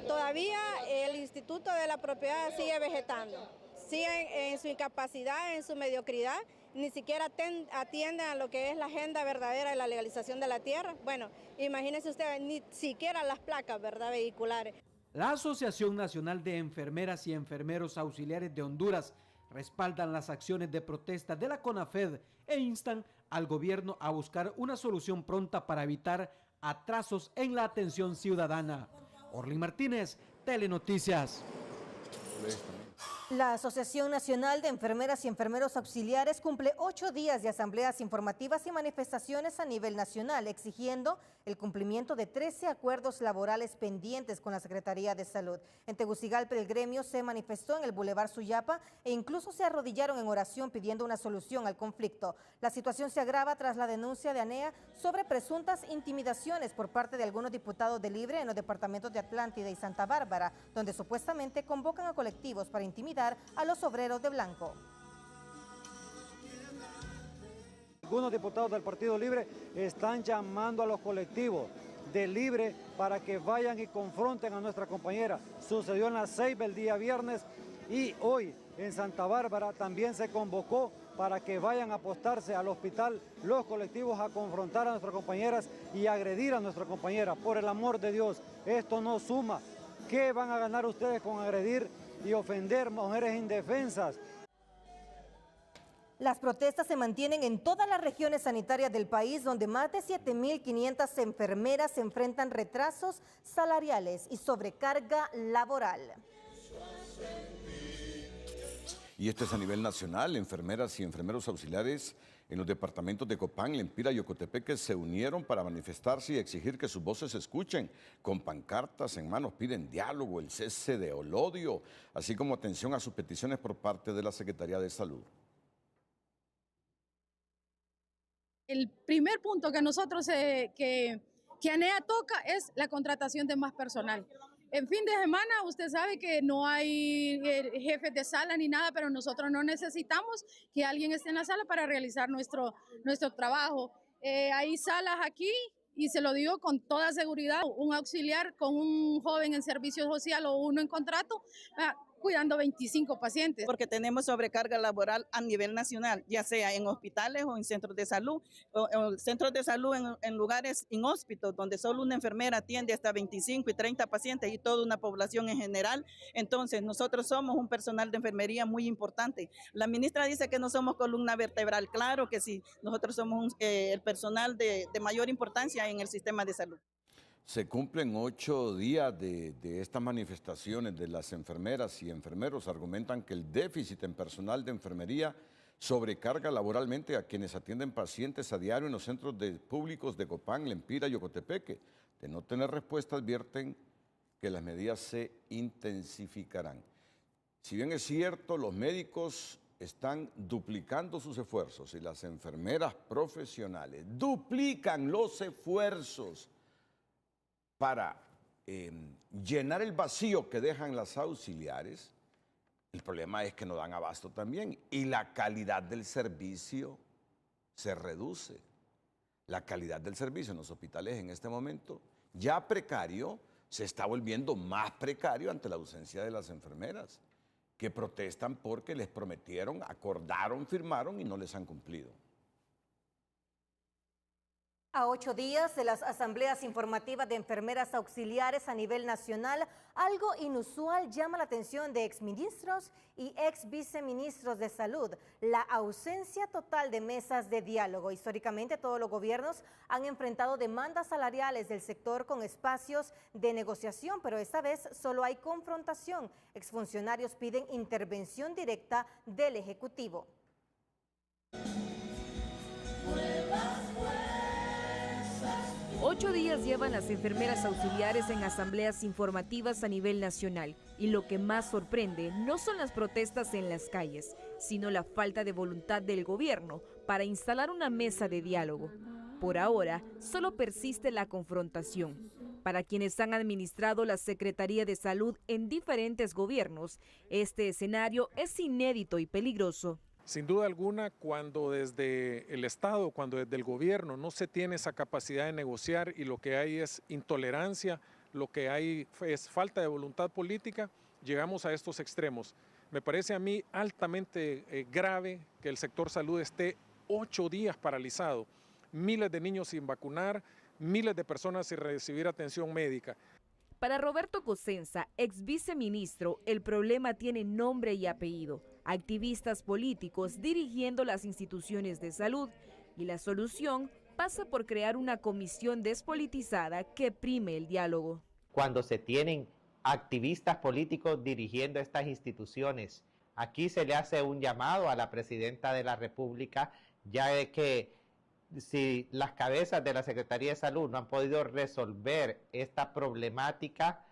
[SPEAKER 28] Todavía el Instituto de la Propiedad sigue vegetando, sigue en su incapacidad, en su mediocridad, ni siquiera atienden a lo que es la agenda verdadera de la legalización de la tierra. Bueno, imagínense ustedes, ni siquiera las placas, ¿verdad?, vehiculares.
[SPEAKER 9] La Asociación Nacional de Enfermeras y Enfermeros Auxiliares de Honduras respaldan las acciones de protesta de la CONAFED e instan al gobierno a buscar una solución pronta para evitar atrasos en la atención ciudadana. Orly Martínez, Telenoticias.
[SPEAKER 1] La Asociación Nacional de Enfermeras y Enfermeros Auxiliares cumple 8 días de asambleas informativas y manifestaciones a nivel nacional, exigiendo el cumplimiento de 13 acuerdos laborales pendientes con la Secretaría de Salud. En Tegucigalpa, el gremio se manifestó en el Boulevard Suyapa e incluso se arrodillaron en oración pidiendo una solución al conflicto. La situación se agrava tras la denuncia de ANEA sobre presuntas intimidaciones por parte de algunos diputados de Libre en los departamentos de Atlántida y Santa Bárbara, donde supuestamente convocan a colectivos para intimidar a los obreros de blanco.
[SPEAKER 10] Algunos diputados del Partido Libre están llamando a los colectivos de Libre para que vayan y confronten a nuestra compañera. Sucedió en la Ceiba el día viernes y hoy en Santa Bárbara también se convocó para que vayan a apostarse al hospital los colectivos a confrontar a nuestras compañeras y agredir a nuestra compañera. Por el amor de Dios, esto no suma. ¿Qué van a ganar ustedes con agredir y ofender mujeres indefensas?
[SPEAKER 1] Las protestas se mantienen en todas las regiones sanitarias del país, donde más de 7.500 enfermeras enfrentan retrasos salariales y sobrecarga laboral.
[SPEAKER 3] Y esto es a nivel nacional. Enfermeras y enfermeros auxiliares en los departamentos de Copán, Lempira y Ocotepeque se unieron para manifestarse y exigir que sus voces se escuchen. Con pancartas en manos piden diálogo, el cese de odio, así como atención a sus peticiones por parte de la Secretaría de Salud.
[SPEAKER 11] El primer punto que nosotros, que ANEA toca es la contratación de más personal. En fin de semana, usted sabe que no hay jefes de sala ni nada, pero nosotros no necesitamos que alguien esté en la sala para realizar nuestro trabajo. Hay salas aquí, y se lo digo con toda seguridad, un auxiliar con un joven en servicio social o uno en contrato, cuidando 25 pacientes.
[SPEAKER 12] Porque tenemos sobrecarga laboral a nivel nacional, ya sea en hospitales o en centros de salud, o centros de salud en lugares inhóspitos, donde solo una enfermera atiende hasta 25 y 30 pacientes y toda una población en general. Entonces, nosotros somos un personal de enfermería muy importante. La ministra dice que no somos columna vertebral. Claro que sí, nosotros somos el personal de mayor importancia en el sistema de salud.
[SPEAKER 3] Se cumplen 8 días de estas manifestaciones de las enfermeras y enfermeros. Argumentan que el déficit en personal de enfermería sobrecarga laboralmente a quienes atienden pacientes a diario en los centros públicos de Copán, Lempira y Ocotepeque. De no tener respuesta, advierten que las medidas se intensificarán. Si bien es cierto, los médicos están duplicando sus esfuerzos y las enfermeras profesionales duplican los esfuerzos para llenar el vacío que dejan las auxiliares, el problema es que no dan abasto también y la calidad del servicio se reduce. La calidad del servicio en los hospitales en este momento, ya precario, se está volviendo más precario ante la ausencia de las enfermeras, que protestan porque les prometieron, acordaron, firmaron y no les han cumplido.
[SPEAKER 1] A 8 días de las asambleas informativas de enfermeras auxiliares a nivel nacional, algo inusual llama la atención de exministros y exviceministros de salud: la ausencia total de mesas de diálogo. Históricamente, todos los gobiernos han enfrentado demandas salariales del sector con espacios de negociación, pero esta vez solo hay confrontación. Exfuncionarios piden intervención directa del Ejecutivo.
[SPEAKER 13] 8 días llevan las enfermeras auxiliares en asambleas informativas a nivel nacional, y lo que más sorprende no son las protestas en las calles, sino la falta de voluntad del gobierno para instalar una mesa de diálogo. Por ahora, solo persiste la confrontación. Para quienes han administrado la Secretaría de Salud en diferentes gobiernos, este escenario es inédito y peligroso.
[SPEAKER 23] Sin duda alguna, cuando desde el Estado, cuando desde el gobierno no se tiene esa capacidad de negociar y lo que hay es intolerancia, lo que hay es falta de voluntad política, llegamos a estos extremos Me parece a mí altamente grave que el sector salud esté 8 días paralizado, miles de niños sin vacunar, miles de personas sin recibir atención médica.
[SPEAKER 13] Para Roberto Cosenza, ex viceministro, el problema tiene nombre y apellido. Activistas políticos dirigiendo las instituciones de salud, y la solución pasa por crear una comisión despolitizada que prime el diálogo.
[SPEAKER 14] Cuando se tienen activistas políticos dirigiendo estas instituciones, aquí se le hace un llamado a la presidenta de la República, ya que si las cabezas de la Secretaría de Salud no han podido resolver esta problemática,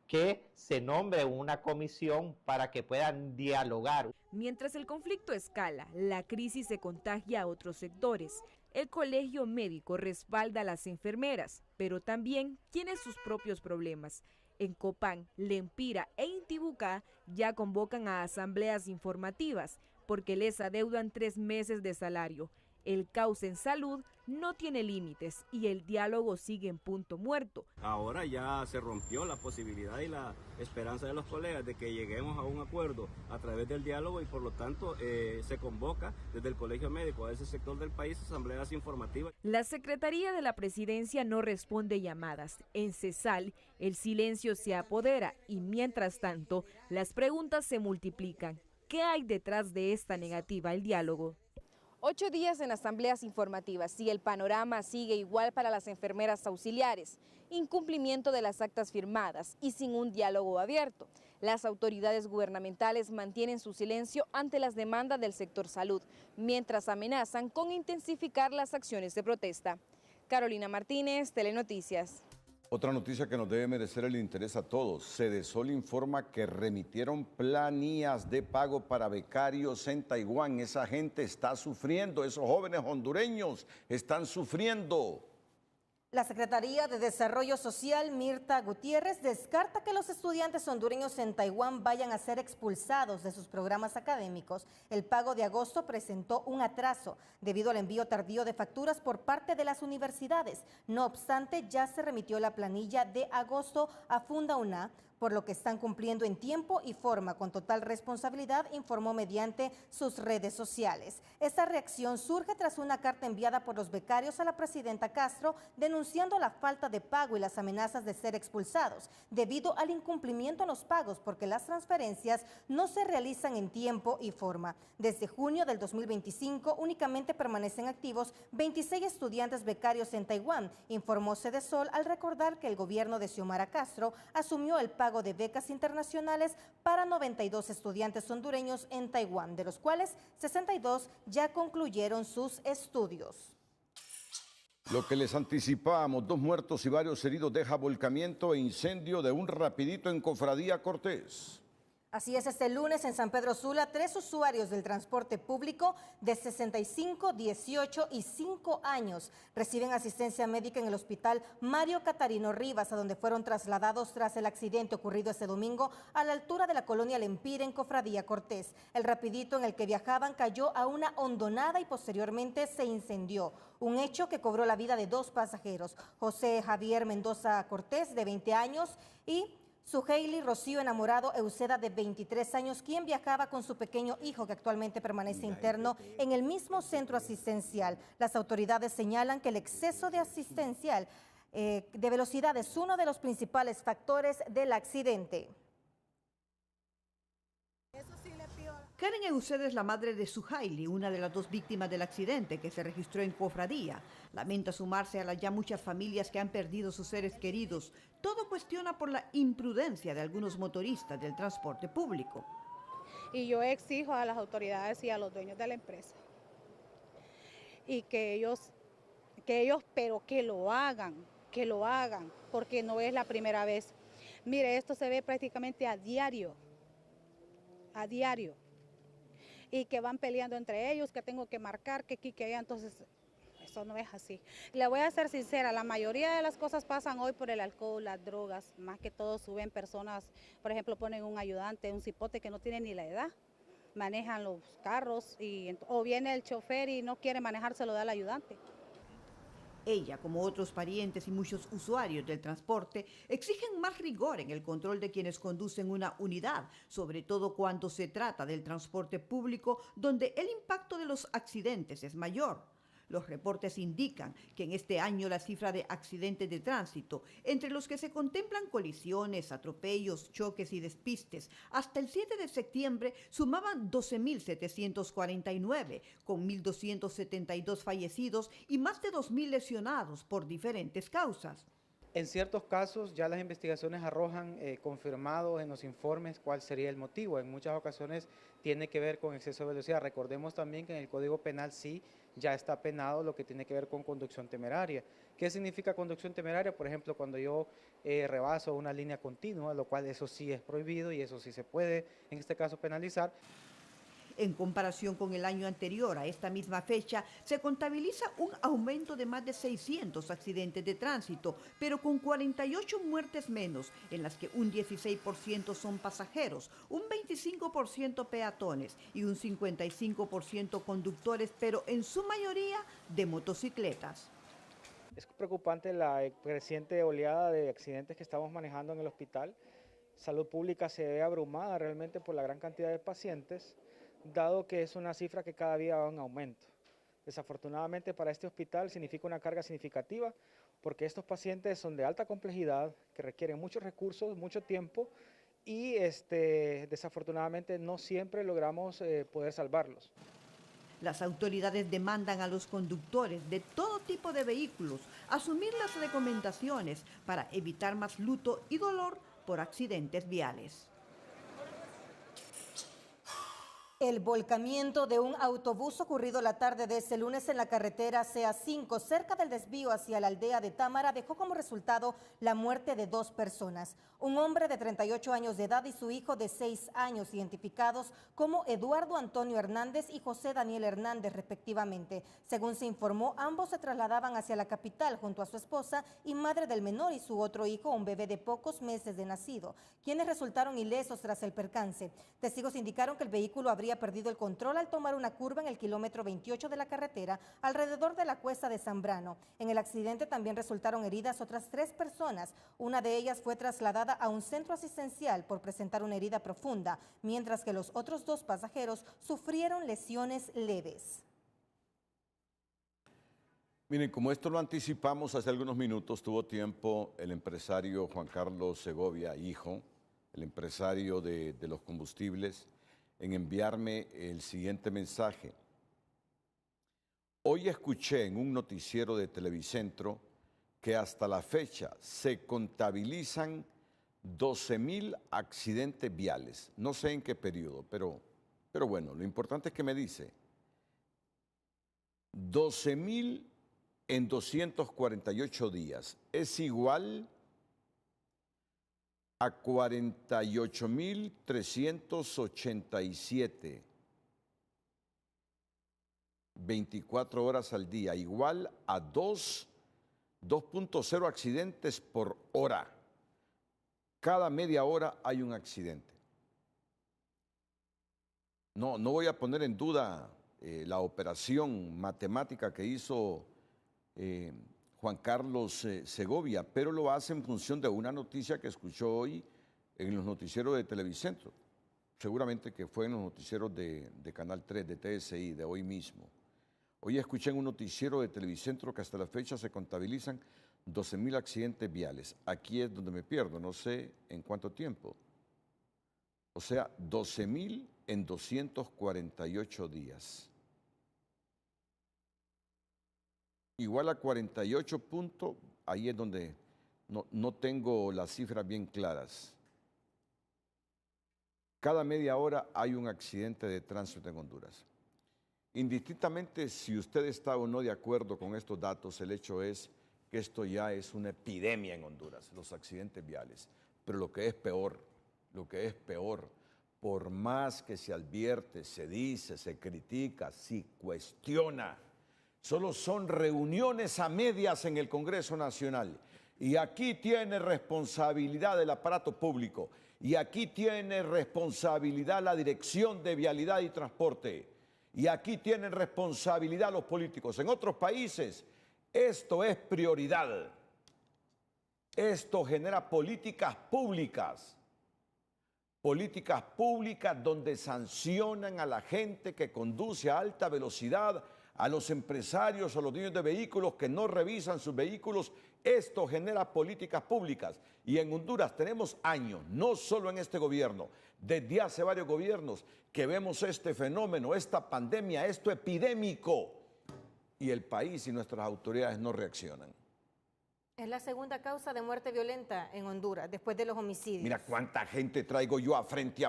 [SPEAKER 14] que se nombre una comisión para que puedan dialogar.
[SPEAKER 13] Mientras el conflicto escala, la crisis se contagia a otros sectores. El colegio médico respalda a las enfermeras, pero también tiene sus propios problemas. En Copán, Lempira e Intibucá ya convocan a asambleas informativas porque les adeudan 3 meses de salario. El caos en salud no tiene límites y el diálogo sigue en punto muerto.
[SPEAKER 15] Ahora ya se rompió la posibilidad y la esperanza de los colegas de que lleguemos a un acuerdo a través del diálogo y por lo tanto se convoca desde el Colegio Médico a ese sector del país asambleas informativas.
[SPEAKER 13] La Secretaría de la Presidencia no responde llamadas. En CESAL el silencio se apodera y mientras tanto las preguntas se multiplican. ¿Qué hay detrás de esta negativa al diálogo?
[SPEAKER 16] 8 días en asambleas informativas y el panorama sigue igual para las enfermeras auxiliares. Incumplimiento de las actas firmadas y sin un diálogo abierto. Las autoridades gubernamentales mantienen su silencio ante las demandas del sector salud, mientras amenazan con intensificar las acciones de protesta. Carolina Martínez, Telenoticias.
[SPEAKER 3] Otra noticia que nos debe merecer el interés a todos. Sedesol informa que remitieron planillas de pago para becarios en Taiwán. Esa gente está sufriendo, esos jóvenes hondureños están sufriendo.
[SPEAKER 1] La Secretaría de Desarrollo Social, Mirta Gutiérrez, descarta que los estudiantes hondureños en Taiwán vayan a ser expulsados de sus programas académicos. El pago de agosto presentó un atraso debido al envío tardío de facturas por parte de las universidades. No obstante, ya se remitió la planilla de agosto a FundaUNA, por lo que están cumpliendo en tiempo y forma con total responsabilidad, informó mediante sus redes sociales. Esta reacción surge tras una carta enviada por los becarios a la presidenta Castro denunciando la falta de pago y las amenazas de ser expulsados debido al incumplimiento en los pagos porque las transferencias no se realizan en tiempo y forma. Desde junio del 2025 únicamente permanecen activos 26 estudiantes becarios en Taiwán, informó Sedesol al recordar que el gobierno de Xiomara Castro asumió el pago de becas internacionales para 92 estudiantes hondureños en Taiwán, de los cuales 62 ya concluyeron sus estudios.
[SPEAKER 3] Lo que les anticipábamos, 2 muertos y varios heridos deja volcamiento e incendio de un rapidito en Cofradía Cortés.
[SPEAKER 1] Así es, este lunes en San Pedro Sula, 3 usuarios del transporte público de 65, 18 y 5 años reciben asistencia médica en el hospital Mario Catarino Rivas, a donde fueron trasladados tras el accidente ocurrido este domingo a la altura de la colonia Lempira en Cofradía Cortés. El rapidito en el que viajaban cayó a una hondonada y posteriormente se incendió, un hecho que cobró la vida de 2 pasajeros, José Javier Mendoza Cortés, de 20 años, y Suheili Rocío Enamorado Euseda, de 23 años, quien viajaba con su pequeño hijo, que actualmente permanece interno en el mismo centro asistencial. Las autoridades señalan que el exceso de asistencial de velocidad es uno de los principales factores del accidente.
[SPEAKER 17] Karen Euseda es la madre de Suhaili, una de las 2 víctimas del accidente que se registró en Cofradía. Lamenta sumarse a las ya muchas familias que han perdido sus seres queridos. Todo cuestiona por la imprudencia de algunos motoristas del transporte público.
[SPEAKER 18] Y yo exijo a las autoridades y a los dueños de la empresa y que ellos pero que lo hagan, porque no es la primera vez. Mire, esto se ve prácticamente a diario. Y que van peleando entre ellos, que tengo que marcar, que aquí, que allá, entonces eso no es así. Le voy a ser sincera, la mayoría de las cosas pasan hoy por el alcohol, las drogas, más que todo suben personas, por ejemplo, ponen un ayudante, un cipote que no tiene ni la edad, manejan los carros, o viene el chofer y no quiere manejar, se lo da al ayudante.
[SPEAKER 17] Ella, como otros parientes y muchos usuarios del transporte, exigen más rigor en el control de quienes conducen una unidad, sobre todo cuando se trata del transporte público, donde el impacto de los accidentes es mayor. Los reportes indican que en este año la cifra de accidentes de tránsito, entre los que se contemplan colisiones, atropellos, choques y despistes, hasta el 7 de septiembre sumaban 12.749, con 1.272 fallecidos y más de 2.000 lesionados por diferentes causas.
[SPEAKER 4] En ciertos casos ya las investigaciones arrojan confirmados en los informes cuál sería el motivo. En muchas ocasiones tiene que ver con exceso de velocidad. Recordemos también que en el Código Penal sí ya está penado lo que tiene que ver con conducción temeraria. ¿Qué significa conducción temeraria? Por ejemplo, cuando yo rebaso una línea continua, lo cual eso sí es prohibido y eso sí se puede en este caso penalizar.
[SPEAKER 17] En comparación con el año anterior, a esta misma fecha, se contabiliza un aumento de más de 600 accidentes de tránsito, pero con 48 muertes menos, en las que un 16% son pasajeros, un 25% peatones y un 55% conductores, pero en su mayoría de motocicletas.
[SPEAKER 4] Es preocupante la creciente oleada de accidentes que estamos manejando en el hospital. Salud Pública se ve abrumada realmente por la gran cantidad de pacientes, dado que es una cifra que cada día va en aumento. Desafortunadamente para este hospital significa una carga significativa porque estos pacientes son de alta complejidad, que requieren muchos recursos, mucho tiempo y desafortunadamente no siempre logramos poder salvarlos.
[SPEAKER 17] Las autoridades demandan a los conductores de todo tipo de vehículos asumir las recomendaciones para evitar más luto y dolor por accidentes viales.
[SPEAKER 1] El volcamiento de un autobús ocurrido la tarde de este lunes en la carretera CA5, cerca del desvío hacia la aldea de Támara, dejó como resultado la muerte de 2 personas. Un hombre de 38 años de edad y su hijo de 6 años, identificados como Eduardo Antonio Hernández y José Daniel Hernández, respectivamente. Según se informó, ambos se trasladaban hacia la capital junto a su esposa y madre del menor y su otro hijo, un bebé de pocos meses de nacido, quienes resultaron ilesos tras el percance. Testigos indicaron que el vehículo habría perdido el control al tomar una curva en el kilómetro 28 de la carretera alrededor de la cuesta de Zambrano. En el accidente también resultaron heridas otras 3 personas. Una de ellas fue trasladada a un centro asistencial por presentar una herida profunda, mientras que los otros 2 pasajeros sufrieron lesiones leves.
[SPEAKER 3] Miren, como esto lo anticipamos hace algunos minutos, tuvo tiempo el empresario Juan Carlos Segovia, hijo, el empresario de los combustibles, en enviarme el siguiente mensaje. Hoy escuché en un noticiero de Televicentro que hasta la fecha se contabilizan 12.000 accidentes viales. No sé en qué periodo, pero bueno, lo importante es que me dice 12.000 en 248 días. Es igual a 48.387, 24 horas al día, igual a 2.0 accidentes por hora. Cada media hora hay un accidente. No voy a poner en duda la operación matemática que hizo Juan Carlos Segovia, pero lo hace en función de una noticia que escuchó hoy en los noticieros de Televicentro. Seguramente que fue en los noticieros de Canal 3, de TSI, de hoy mismo. Hoy escuché en un noticiero de Televicentro que hasta la fecha se contabilizan 12.000 accidentes viales. Aquí es donde me pierdo, no sé en cuánto tiempo. O sea, 12.000 en 248 días. Igual a 48 puntos, ahí es donde no tengo las cifras bien claras. Cada media hora hay un accidente de tránsito en Honduras. Indistintamente si usted está o no de acuerdo con estos datos, el hecho es que esto ya es una epidemia en Honduras, los accidentes viales. Pero lo que es peor, por más que se advierte, se dice, se critica, se cuestiona, solo son reuniones a medias en el Congreso Nacional. Y aquí tiene responsabilidad el aparato público. Y aquí tiene responsabilidad la Dirección de Vialidad y Transporte. Y aquí tienen responsabilidad los políticos. En otros países, Esto es prioridad. Esto genera políticas públicas donde sancionan a la gente que conduce a alta velocidad, a los empresarios o los dueños de vehículos que no revisan sus vehículos. Esto genera políticas públicas. Y en Honduras tenemos años, no solo en este gobierno, desde hace varios gobiernos, que vemos este fenómeno, esta pandemia, esto epidémico. Y el país y nuestras autoridades no reaccionan.
[SPEAKER 2] Es la segunda causa de muerte violenta en Honduras, después de los homicidios.
[SPEAKER 3] Mira cuánta gente traigo yo a frente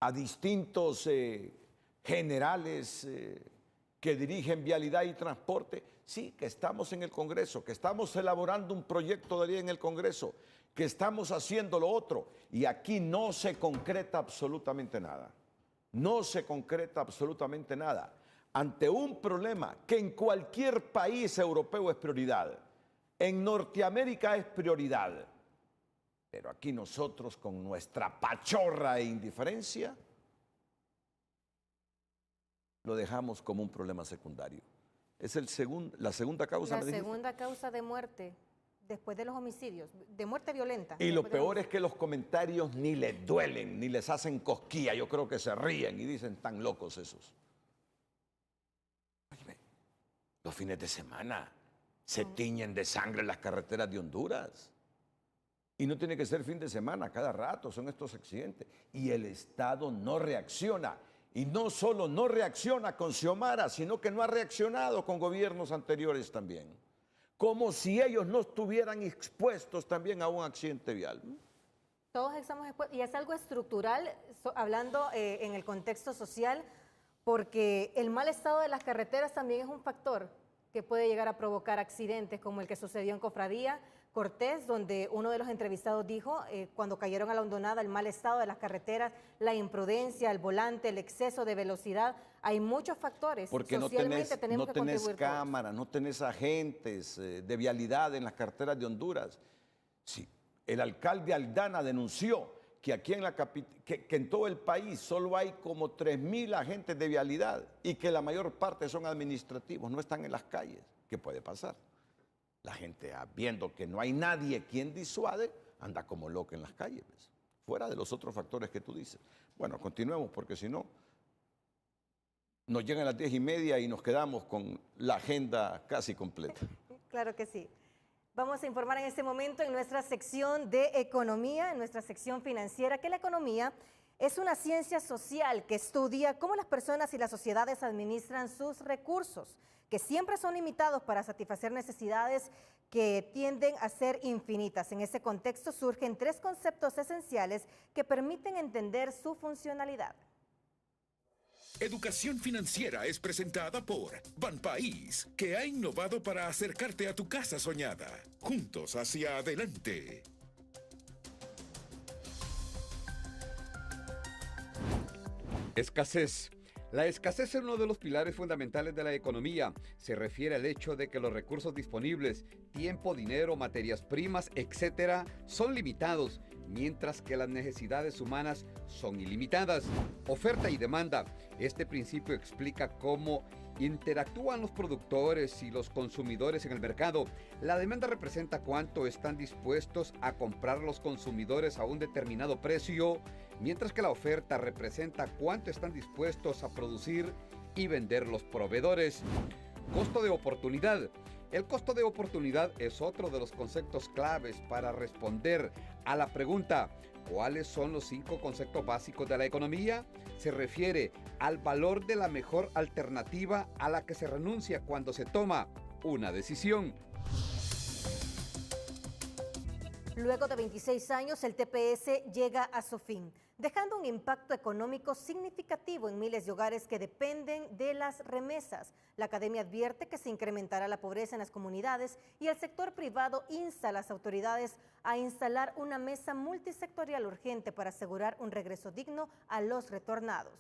[SPEAKER 3] a distintos generales que dirigen vialidad y transporte. Sí, que estamos en el Congreso, que estamos elaborando un proyecto de ley en el Congreso, que estamos haciendo lo otro, y aquí no se concreta absolutamente nada. No se concreta absolutamente nada. Ante un problema que en cualquier país europeo es prioridad, en Norteamérica es prioridad, pero aquí nosotros con nuestra pachorra e indiferencia lo dejamos como un problema secundario. Es la segunda causa.
[SPEAKER 2] La segunda causa de muerte después de los homicidios, de muerte violenta.
[SPEAKER 3] Y lo peor es que los comentarios ni les duelen, ni les hacen cosquilla. Yo creo que se ríen y dicen, tan locos esos. Oye, los fines de semana se tiñen de sangre las carreteras de Honduras. Y no tiene que ser fin de semana, cada rato son estos accidentes. Y el Estado no reacciona. Y no solo no reacciona con Xiomara, sino que no ha reaccionado con gobiernos anteriores también. Como si ellos no estuvieran expuestos también a un accidente vial.
[SPEAKER 2] Todos estamos expuestos, y es algo estructural, hablando en el contexto social, porque el mal estado de las carreteras también es un factor que puede llegar a provocar accidentes, como el que sucedió en Cofradía Cortés, donde uno de los entrevistados dijo, cuando cayeron a la hondonada, el mal estado de las carreteras, la imprudencia, el volante, el exceso de velocidad, hay muchos factores.
[SPEAKER 3] Porque no tenés cámaras, no tenés agentes de vialidad en las carreteras de Honduras. Sí, el alcalde Aldana denunció que aquí que en todo el país solo hay como 3.000 agentes de vialidad y que la mayor parte son administrativos, no están en las calles. ¿Qué puede pasar? La gente, viendo que no hay nadie quien disuade, anda como loca en las calles, ¿ves? Fuera de los otros factores que tú dices. Bueno, continuemos porque si no, nos llegan las 10:30 y nos quedamos con la agenda casi completa.
[SPEAKER 2] Claro que sí. Vamos a informar en este momento en nuestra sección de economía, en nuestra sección financiera, que la economía es una ciencia social que estudia cómo las personas y las sociedades administran sus recursos, que siempre son limitados para satisfacer necesidades que tienden a ser infinitas. En ese contexto surgen 3 conceptos esenciales que permiten entender su funcionalidad.
[SPEAKER 5] Educación Financiera es presentada por Banpaís, que ha innovado para acercarte a tu casa soñada. Juntos hacia adelante.
[SPEAKER 6] Escasez. La escasez es uno de los pilares fundamentales de la economía. Se refiere al hecho de que los recursos disponibles, tiempo, dinero, materias primas, etc., son limitados, mientras que las necesidades humanas son ilimitadas. Oferta y demanda. Este principio explica cómo interactúan los productores y los consumidores en el mercado. La demanda representa cuánto están dispuestos a comprar los consumidores a un determinado precio, mientras que la oferta representa cuánto están dispuestos a producir y vender los proveedores. Costo de oportunidad. El costo de oportunidad es otro de los conceptos claves para responder a la pregunta ¿cuáles son los 5 conceptos básicos de la economía? Se refiere al valor de la mejor alternativa a la que se renuncia cuando se toma una decisión.
[SPEAKER 2] Luego de 26 años, el TPS llega a su fin, dejando un impacto económico significativo en miles de hogares que dependen de las remesas. La academia advierte que se incrementará la pobreza en las comunidades y el sector privado insta a las autoridades a instalar una mesa multisectorial urgente para asegurar un regreso digno a los retornados.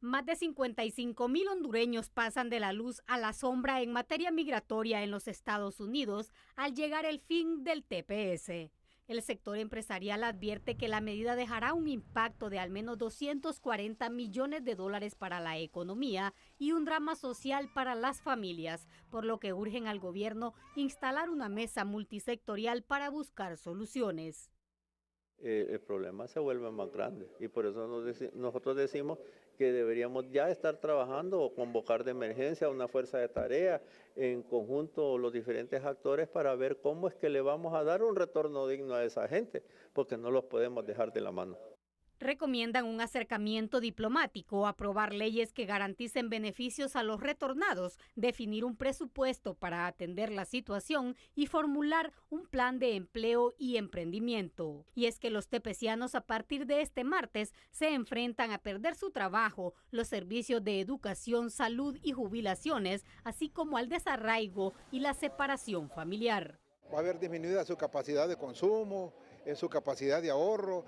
[SPEAKER 8] Más de 55,000 hondureños pasan de la luz a la sombra en materia migratoria en los Estados Unidos al llegar el fin del TPS. El sector empresarial advierte que la medida dejará un impacto de al menos 240 millones de dólares para la economía y un drama social para las familias, por lo que urgen al gobierno instalar una mesa multisectorial para buscar soluciones.
[SPEAKER 7] El problema se vuelve más grande y por eso nosotros decimos que deberíamos ya estar trabajando o convocar de emergencia una fuerza de tarea en conjunto los diferentes actores para ver cómo es que le vamos a dar un retorno digno a esa gente, porque no los podemos dejar de la mano.
[SPEAKER 8] Recomiendan un acercamiento diplomático, aprobar leyes que garanticen beneficios a los retornados, definir un presupuesto para atender la situación y formular un plan de empleo y emprendimiento. Y es que los tepecianos a partir de este martes se enfrentan a perder su trabajo, los servicios de educación, salud y jubilaciones, así como al desarraigo y la separación familiar.
[SPEAKER 19] Va a haber disminuida su capacidad de consumo, su capacidad de ahorro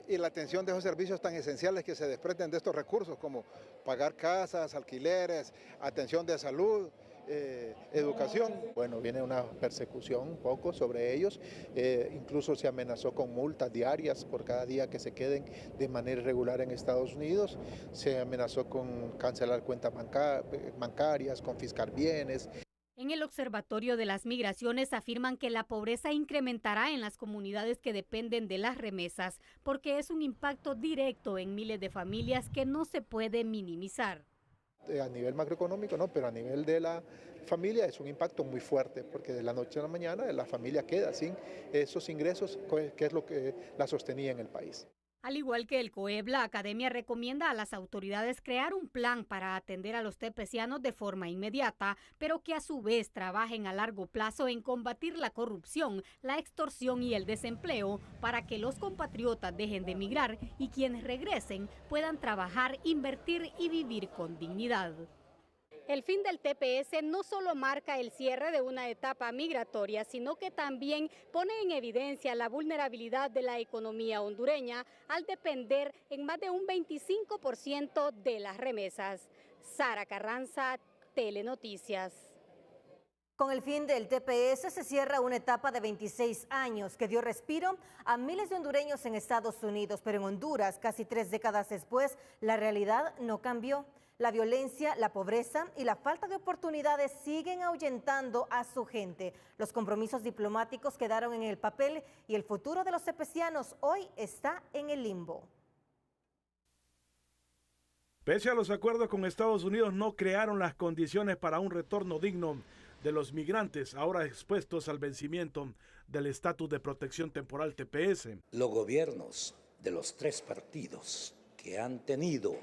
[SPEAKER 19] y la atención de esos servicios tan esenciales que se desprenden de estos recursos como pagar casas, alquileres, atención de salud, educación.
[SPEAKER 20] Bueno, viene una persecución un poco sobre ellos, incluso se amenazó con multas diarias por cada día que se queden de manera irregular en Estados Unidos, se amenazó con cancelar cuentas bancarias, confiscar bienes.
[SPEAKER 8] En el Observatorio de las Migraciones afirman que la pobreza incrementará en las comunidades que dependen de las remesas, porque es un impacto directo en miles de familias que no se puede minimizar.
[SPEAKER 20] A nivel macroeconómico no, pero a nivel de la familia es un impacto muy fuerte, porque de la noche a la mañana la familia queda sin esos ingresos, que es lo que la sostenía en el país.
[SPEAKER 8] Al igual que el COEB, la academia recomienda a las autoridades crear un plan para atender a los tepecianos de forma inmediata, pero que a su vez trabajen a largo plazo en combatir la corrupción, la extorsión y el desempleo para que los compatriotas dejen de emigrar y quienes regresen puedan trabajar, invertir y vivir con dignidad. El fin del TPS no solo marca el cierre de una etapa migratoria, sino que también pone en evidencia la vulnerabilidad de la economía hondureña al depender en más de un 25% de las remesas. Sara Carranza, Telenoticias.
[SPEAKER 1] Con el fin del TPS se cierra una etapa de 26 años que dio respiro a miles de hondureños en Estados Unidos, pero en Honduras, casi 3 décadas después, la realidad no cambió. La violencia, la pobreza y la falta de oportunidades siguen ahuyentando a su gente. Los compromisos diplomáticos quedaron en el papel y el futuro de los tepecianos hoy está en el limbo.
[SPEAKER 23] Pese a los acuerdos con Estados Unidos, no crearon las condiciones para un retorno digno de los migrantes ahora expuestos al vencimiento del estatus de protección temporal TPS.
[SPEAKER 21] Los gobiernos de los 3 partidos que han tenido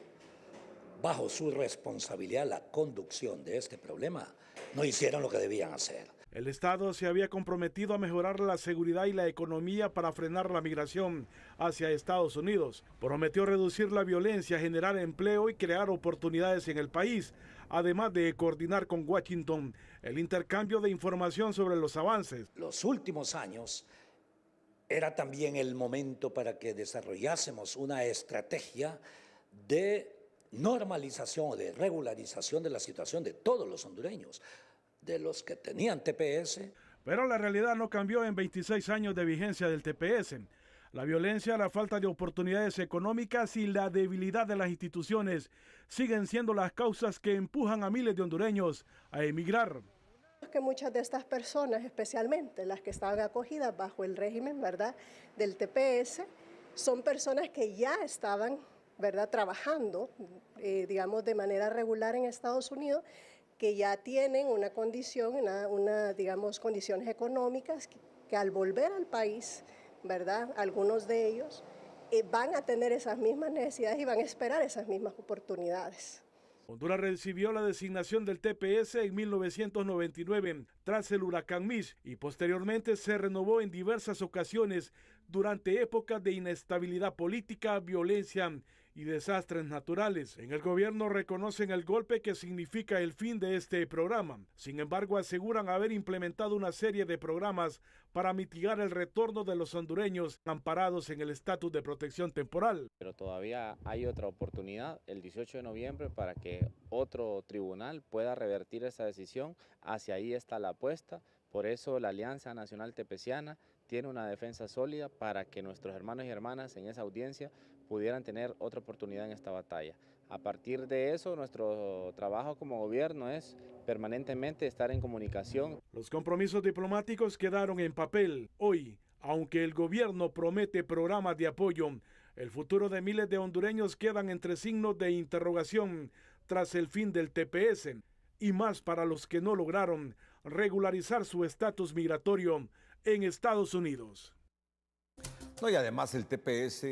[SPEAKER 21] bajo su responsabilidad la conducción de este problema, no hicieron lo que debían hacer.
[SPEAKER 23] El Estado se había comprometido a mejorar la seguridad y la economía para frenar la migración hacia Estados Unidos. Prometió reducir la violencia, generar empleo y crear oportunidades en el país, además de coordinar con Washington el intercambio de información sobre los avances.
[SPEAKER 21] Los últimos años era también el momento para que desarrollásemos una estrategia de normalización o de regularización de la situación de todos los hondureños, de los que tenían TPS.
[SPEAKER 23] Pero la realidad no cambió en 26 años de vigencia del TPS. La violencia, la falta de oportunidades económicas y la debilidad de las instituciones siguen siendo las causas que empujan a miles de hondureños a emigrar.
[SPEAKER 22] Que muchas de estas personas, especialmente las que estaban acogidas bajo el régimen, ¿verdad?, del TPS, son personas que ya estaban, ¿verdad?, trabajando, digamos, de manera regular en Estados Unidos, que ya tienen una condición, digamos, condiciones económicas que al volver al país, ¿verdad?, algunos de ellos van a tener esas mismas necesidades y van a esperar esas mismas oportunidades.
[SPEAKER 23] Honduras recibió la designación del TPS en 1999 tras el huracán Mitch y posteriormente se renovó en diversas ocasiones durante épocas de inestabilidad política, violencia y desastres naturales. En el gobierno reconocen el golpe que significa el fin de este programa. Sin embargo, aseguran haber implementado una serie de programas para mitigar el retorno de los hondureños amparados en el estatus de protección temporal.
[SPEAKER 24] Pero todavía hay otra oportunidad el 18 de noviembre para que otro tribunal pueda revertir esa decisión. Hacia ahí está la apuesta. Por eso la Alianza Nacional Tepeciana tiene una defensa sólida para que nuestros hermanos y hermanas en esa audiencia pudieran tener otra oportunidad en esta batalla. A partir de eso, nuestro trabajo como gobierno es permanentemente estar en comunicación.
[SPEAKER 9] Los compromisos diplomáticos quedaron en papel. Hoy, aunque el gobierno promete programas de apoyo, el futuro de miles de hondureños quedan entre signos de interrogación tras el fin del TPS, y más para los que no lograron regularizar su estatus migratorio en Estados Unidos.
[SPEAKER 3] No, y además el TPS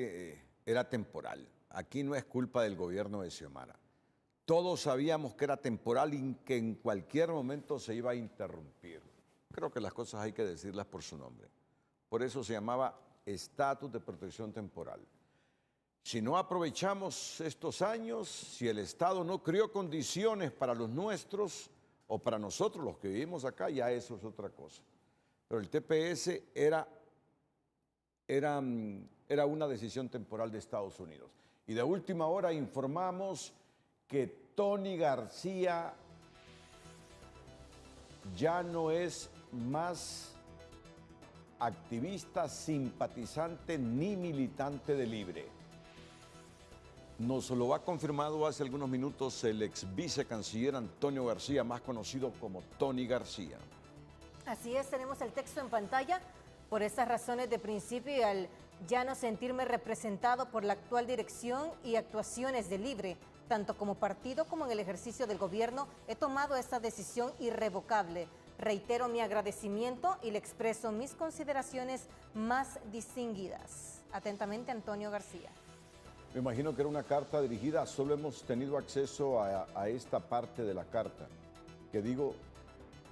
[SPEAKER 3] era temporal. Aquí no es culpa del gobierno de Xiomara. Todos sabíamos que era temporal y que en cualquier momento se iba a interrumpir. Creo que las cosas hay que decirlas por su nombre. Por eso se llamaba estatus de protección temporal. Si no aprovechamos estos años, si el Estado no creó condiciones para los nuestros o para nosotros los que vivimos acá, ya eso es otra cosa. Pero el TPS era una decisión temporal de Estados Unidos. Y de última hora informamos que Tony García ya no es más activista, simpatizante ni militante de Libre. Nos lo ha confirmado hace algunos minutos el ex vicecanciller Antonio García, más conocido como Tony García.
[SPEAKER 2] Así es, tenemos el texto en pantalla. Por estas razones de principio y al ya no sentirme representado por la actual dirección y actuaciones de Libre, tanto como partido como en el ejercicio del gobierno, he tomado esta decisión irrevocable. Reitero mi agradecimiento y le expreso mis consideraciones más distinguidas. Atentamente, Antonio García.
[SPEAKER 3] Me imagino que era una carta dirigida, solo hemos tenido acceso a esta parte de la carta, que digo,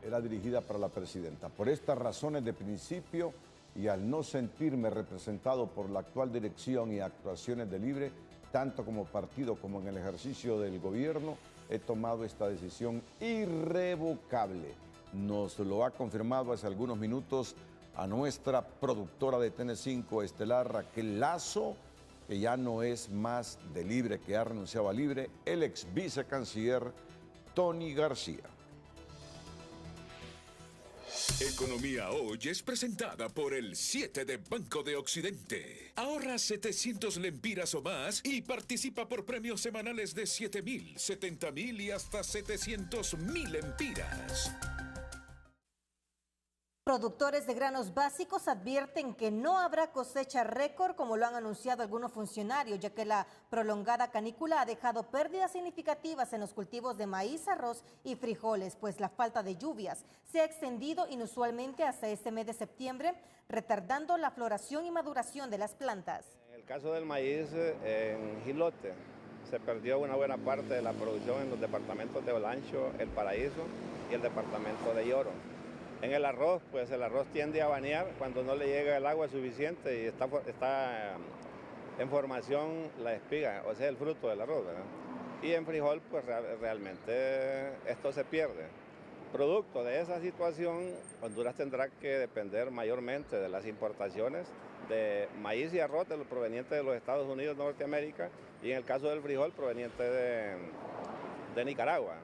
[SPEAKER 3] era dirigida para la presidenta. Por estas razones de principio y al no sentirme representado por la actual dirección y actuaciones de Libre, tanto como partido como en el ejercicio del gobierno, he tomado esta decisión irrevocable. Nos lo ha confirmado hace algunos minutos a nuestra productora de TN5 estelar, Raquel Lazo, que ya no es más de Libre, que ha renunciado a Libre, el ex vicecanciller Tony García.
[SPEAKER 5] Economía Hoy es presentada por el 7 de Banco de Occidente. Ahorra 700 lempiras o más y participa por premios semanales de 7.000, 70.000 y hasta 700.000 lempiras.
[SPEAKER 2] Productores de granos básicos advierten que no habrá cosecha récord como lo han anunciado algunos funcionarios, ya que la prolongada canícula ha dejado pérdidas significativas en los cultivos de maíz, arroz y frijoles, pues la falta de lluvias se ha extendido inusualmente hasta este mes de septiembre, retardando la floración y maduración de las plantas.
[SPEAKER 10] En el caso del maíz en Jilote, se perdió una buena parte de la producción en los departamentos de Olancho, El Paraíso y el departamento de Lloro. En el arroz, pues el arroz tiende a banear cuando no le llega el agua suficiente y está en formación la espiga, o sea, el fruto del arroz, ¿verdad? Y en frijol, pues realmente esto se pierde. Producto de esa situación, Honduras tendrá que depender mayormente de las importaciones de maíz y arroz provenientes de los Estados Unidos de Norteamérica y en el caso del frijol proveniente de Nicaragua.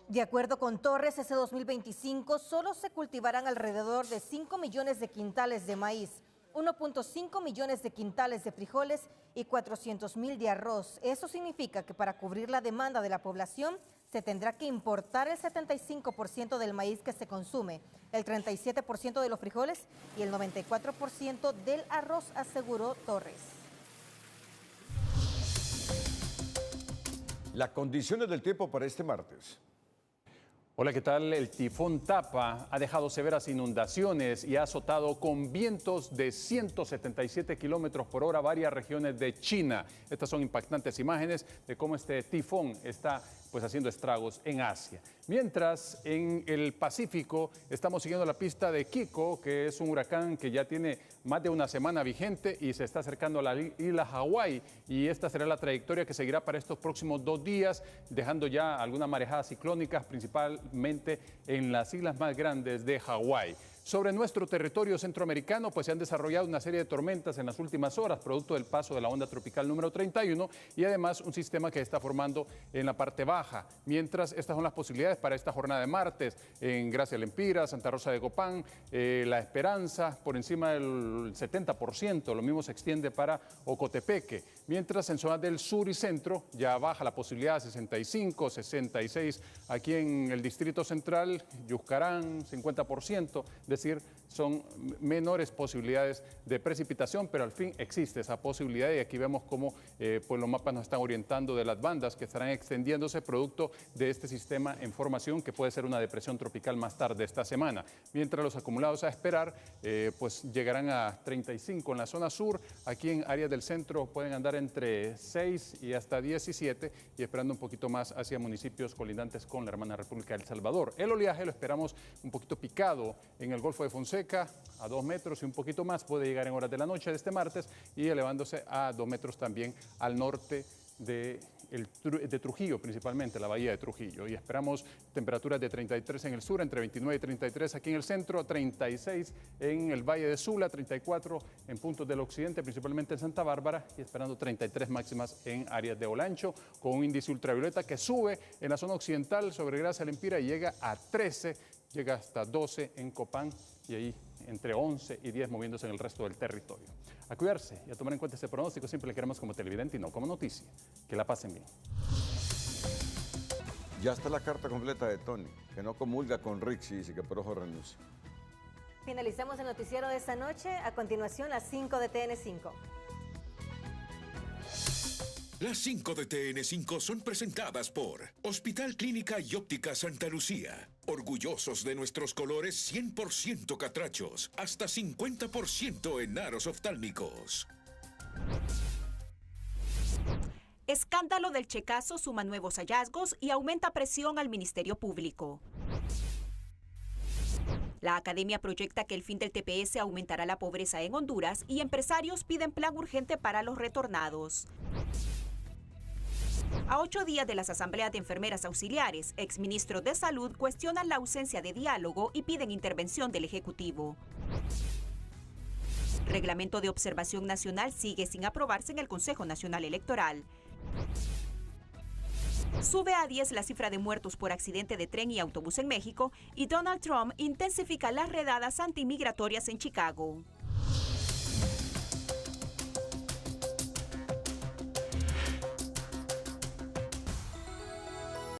[SPEAKER 2] De acuerdo con Torres, ese 2025 solo se cultivarán alrededor de 5 millones de quintales de maíz, 1.5 millones de quintales de frijoles y 400.000 de arroz. Eso significa que para cubrir la demanda de la población se tendrá que importar el 75% del maíz que se consume, el 37% de los frijoles y el 94% del arroz, aseguró Torres.
[SPEAKER 3] Las condiciones del tiempo para este martes.
[SPEAKER 11] Hola, ¿qué tal? El tifón Tapa ha dejado severas inundaciones y ha azotado con vientos de 177 kilómetros por hora varias regiones de China. Estas son impactantes imágenes de cómo este tifón está haciendo estragos en Asia. Mientras, en el Pacífico estamos siguiendo la pista de Kiko, que es un huracán que ya tiene más de una semana vigente y se está acercando a la isla Hawái. Y esta será la trayectoria que seguirá para estos próximos 2 días, dejando ya algunas marejadas ciclónicas, principalmente en las islas más grandes de Hawái. Sobre nuestro territorio centroamericano, pues se han desarrollado una serie de tormentas en las últimas horas, producto del paso de la onda tropical número 31 y además un sistema que está formando en la parte baja. Mientras, estas son las posibilidades para esta jornada de martes en Gracia Lempira, Santa Rosa de Copán, La Esperanza, por encima del 70%, lo mismo se extiende para Ocotepeque. Mientras en zonas del sur y centro ya baja la posibilidad a 65, 66, aquí en el Distrito Central, Yuscarán, 50%, es decir, son menores posibilidades de precipitación, pero al fin existe esa posibilidad y aquí vemos cómo pues los mapas nos están orientando de las bandas que estarán extendiéndose producto de este sistema en formación que puede ser una depresión tropical más tarde esta semana. Mientras los acumulados a esperar pues llegarán a 35 en la zona sur, aquí en áreas del centro pueden andar entre 6 y hasta 17 y esperando un poquito más hacia municipios colindantes con la hermana República de El Salvador. El oleaje lo esperamos un poquito picado en el Golfo de Fonseca a 2 metros y un poquito más, puede llegar en horas de la noche de este martes y elevándose a 2 metros también al norte de Trujillo, principalmente la bahía de Trujillo, y esperamos temperaturas de 33 en el sur, entre 29 y 33 aquí en el centro, 36 en el Valle de Sula, 34 en puntos del occidente, principalmente en Santa Bárbara, y esperando 33 máximas en áreas de Olancho, con un índice ultravioleta que sube en la zona occidental sobre Gracia Lempira y llega a 13, llega hasta 12 en Copán y ahí entre 11 y 10 moviéndose en el resto del territorio. A cuidarse y a tomar en cuenta este pronóstico, siempre le queremos como televidente y no como noticia. Que la pasen bien.
[SPEAKER 3] Ya está la carta completa de Tony, que no comulga con Rixi y que por ojo renuncia.
[SPEAKER 2] Finalizamos el noticiero de esta noche. A continuación, las 5 de TN5.
[SPEAKER 5] Las 5 de TN5 son presentadas por Hospital Clínica y Óptica Santa Lucía. Orgullosos de nuestros colores 100% catrachos, hasta 50% en aros oftálmicos.
[SPEAKER 12] Escándalo del checazo suma nuevos hallazgos y aumenta presión al Ministerio Público. La academia proyecta que el fin del TPS aumentará la pobreza en Honduras y empresarios piden plan urgente para los retornados. A 8 días de las asambleas de enfermeras auxiliares, exministros de Salud cuestionan la ausencia de diálogo y piden intervención del Ejecutivo. Reglamento de observación nacional sigue sin aprobarse en el Consejo Nacional Electoral. Sube a 10 la cifra de muertos por accidente de tren y autobús en México y Donald Trump intensifica las redadas antimigratorias en Chicago.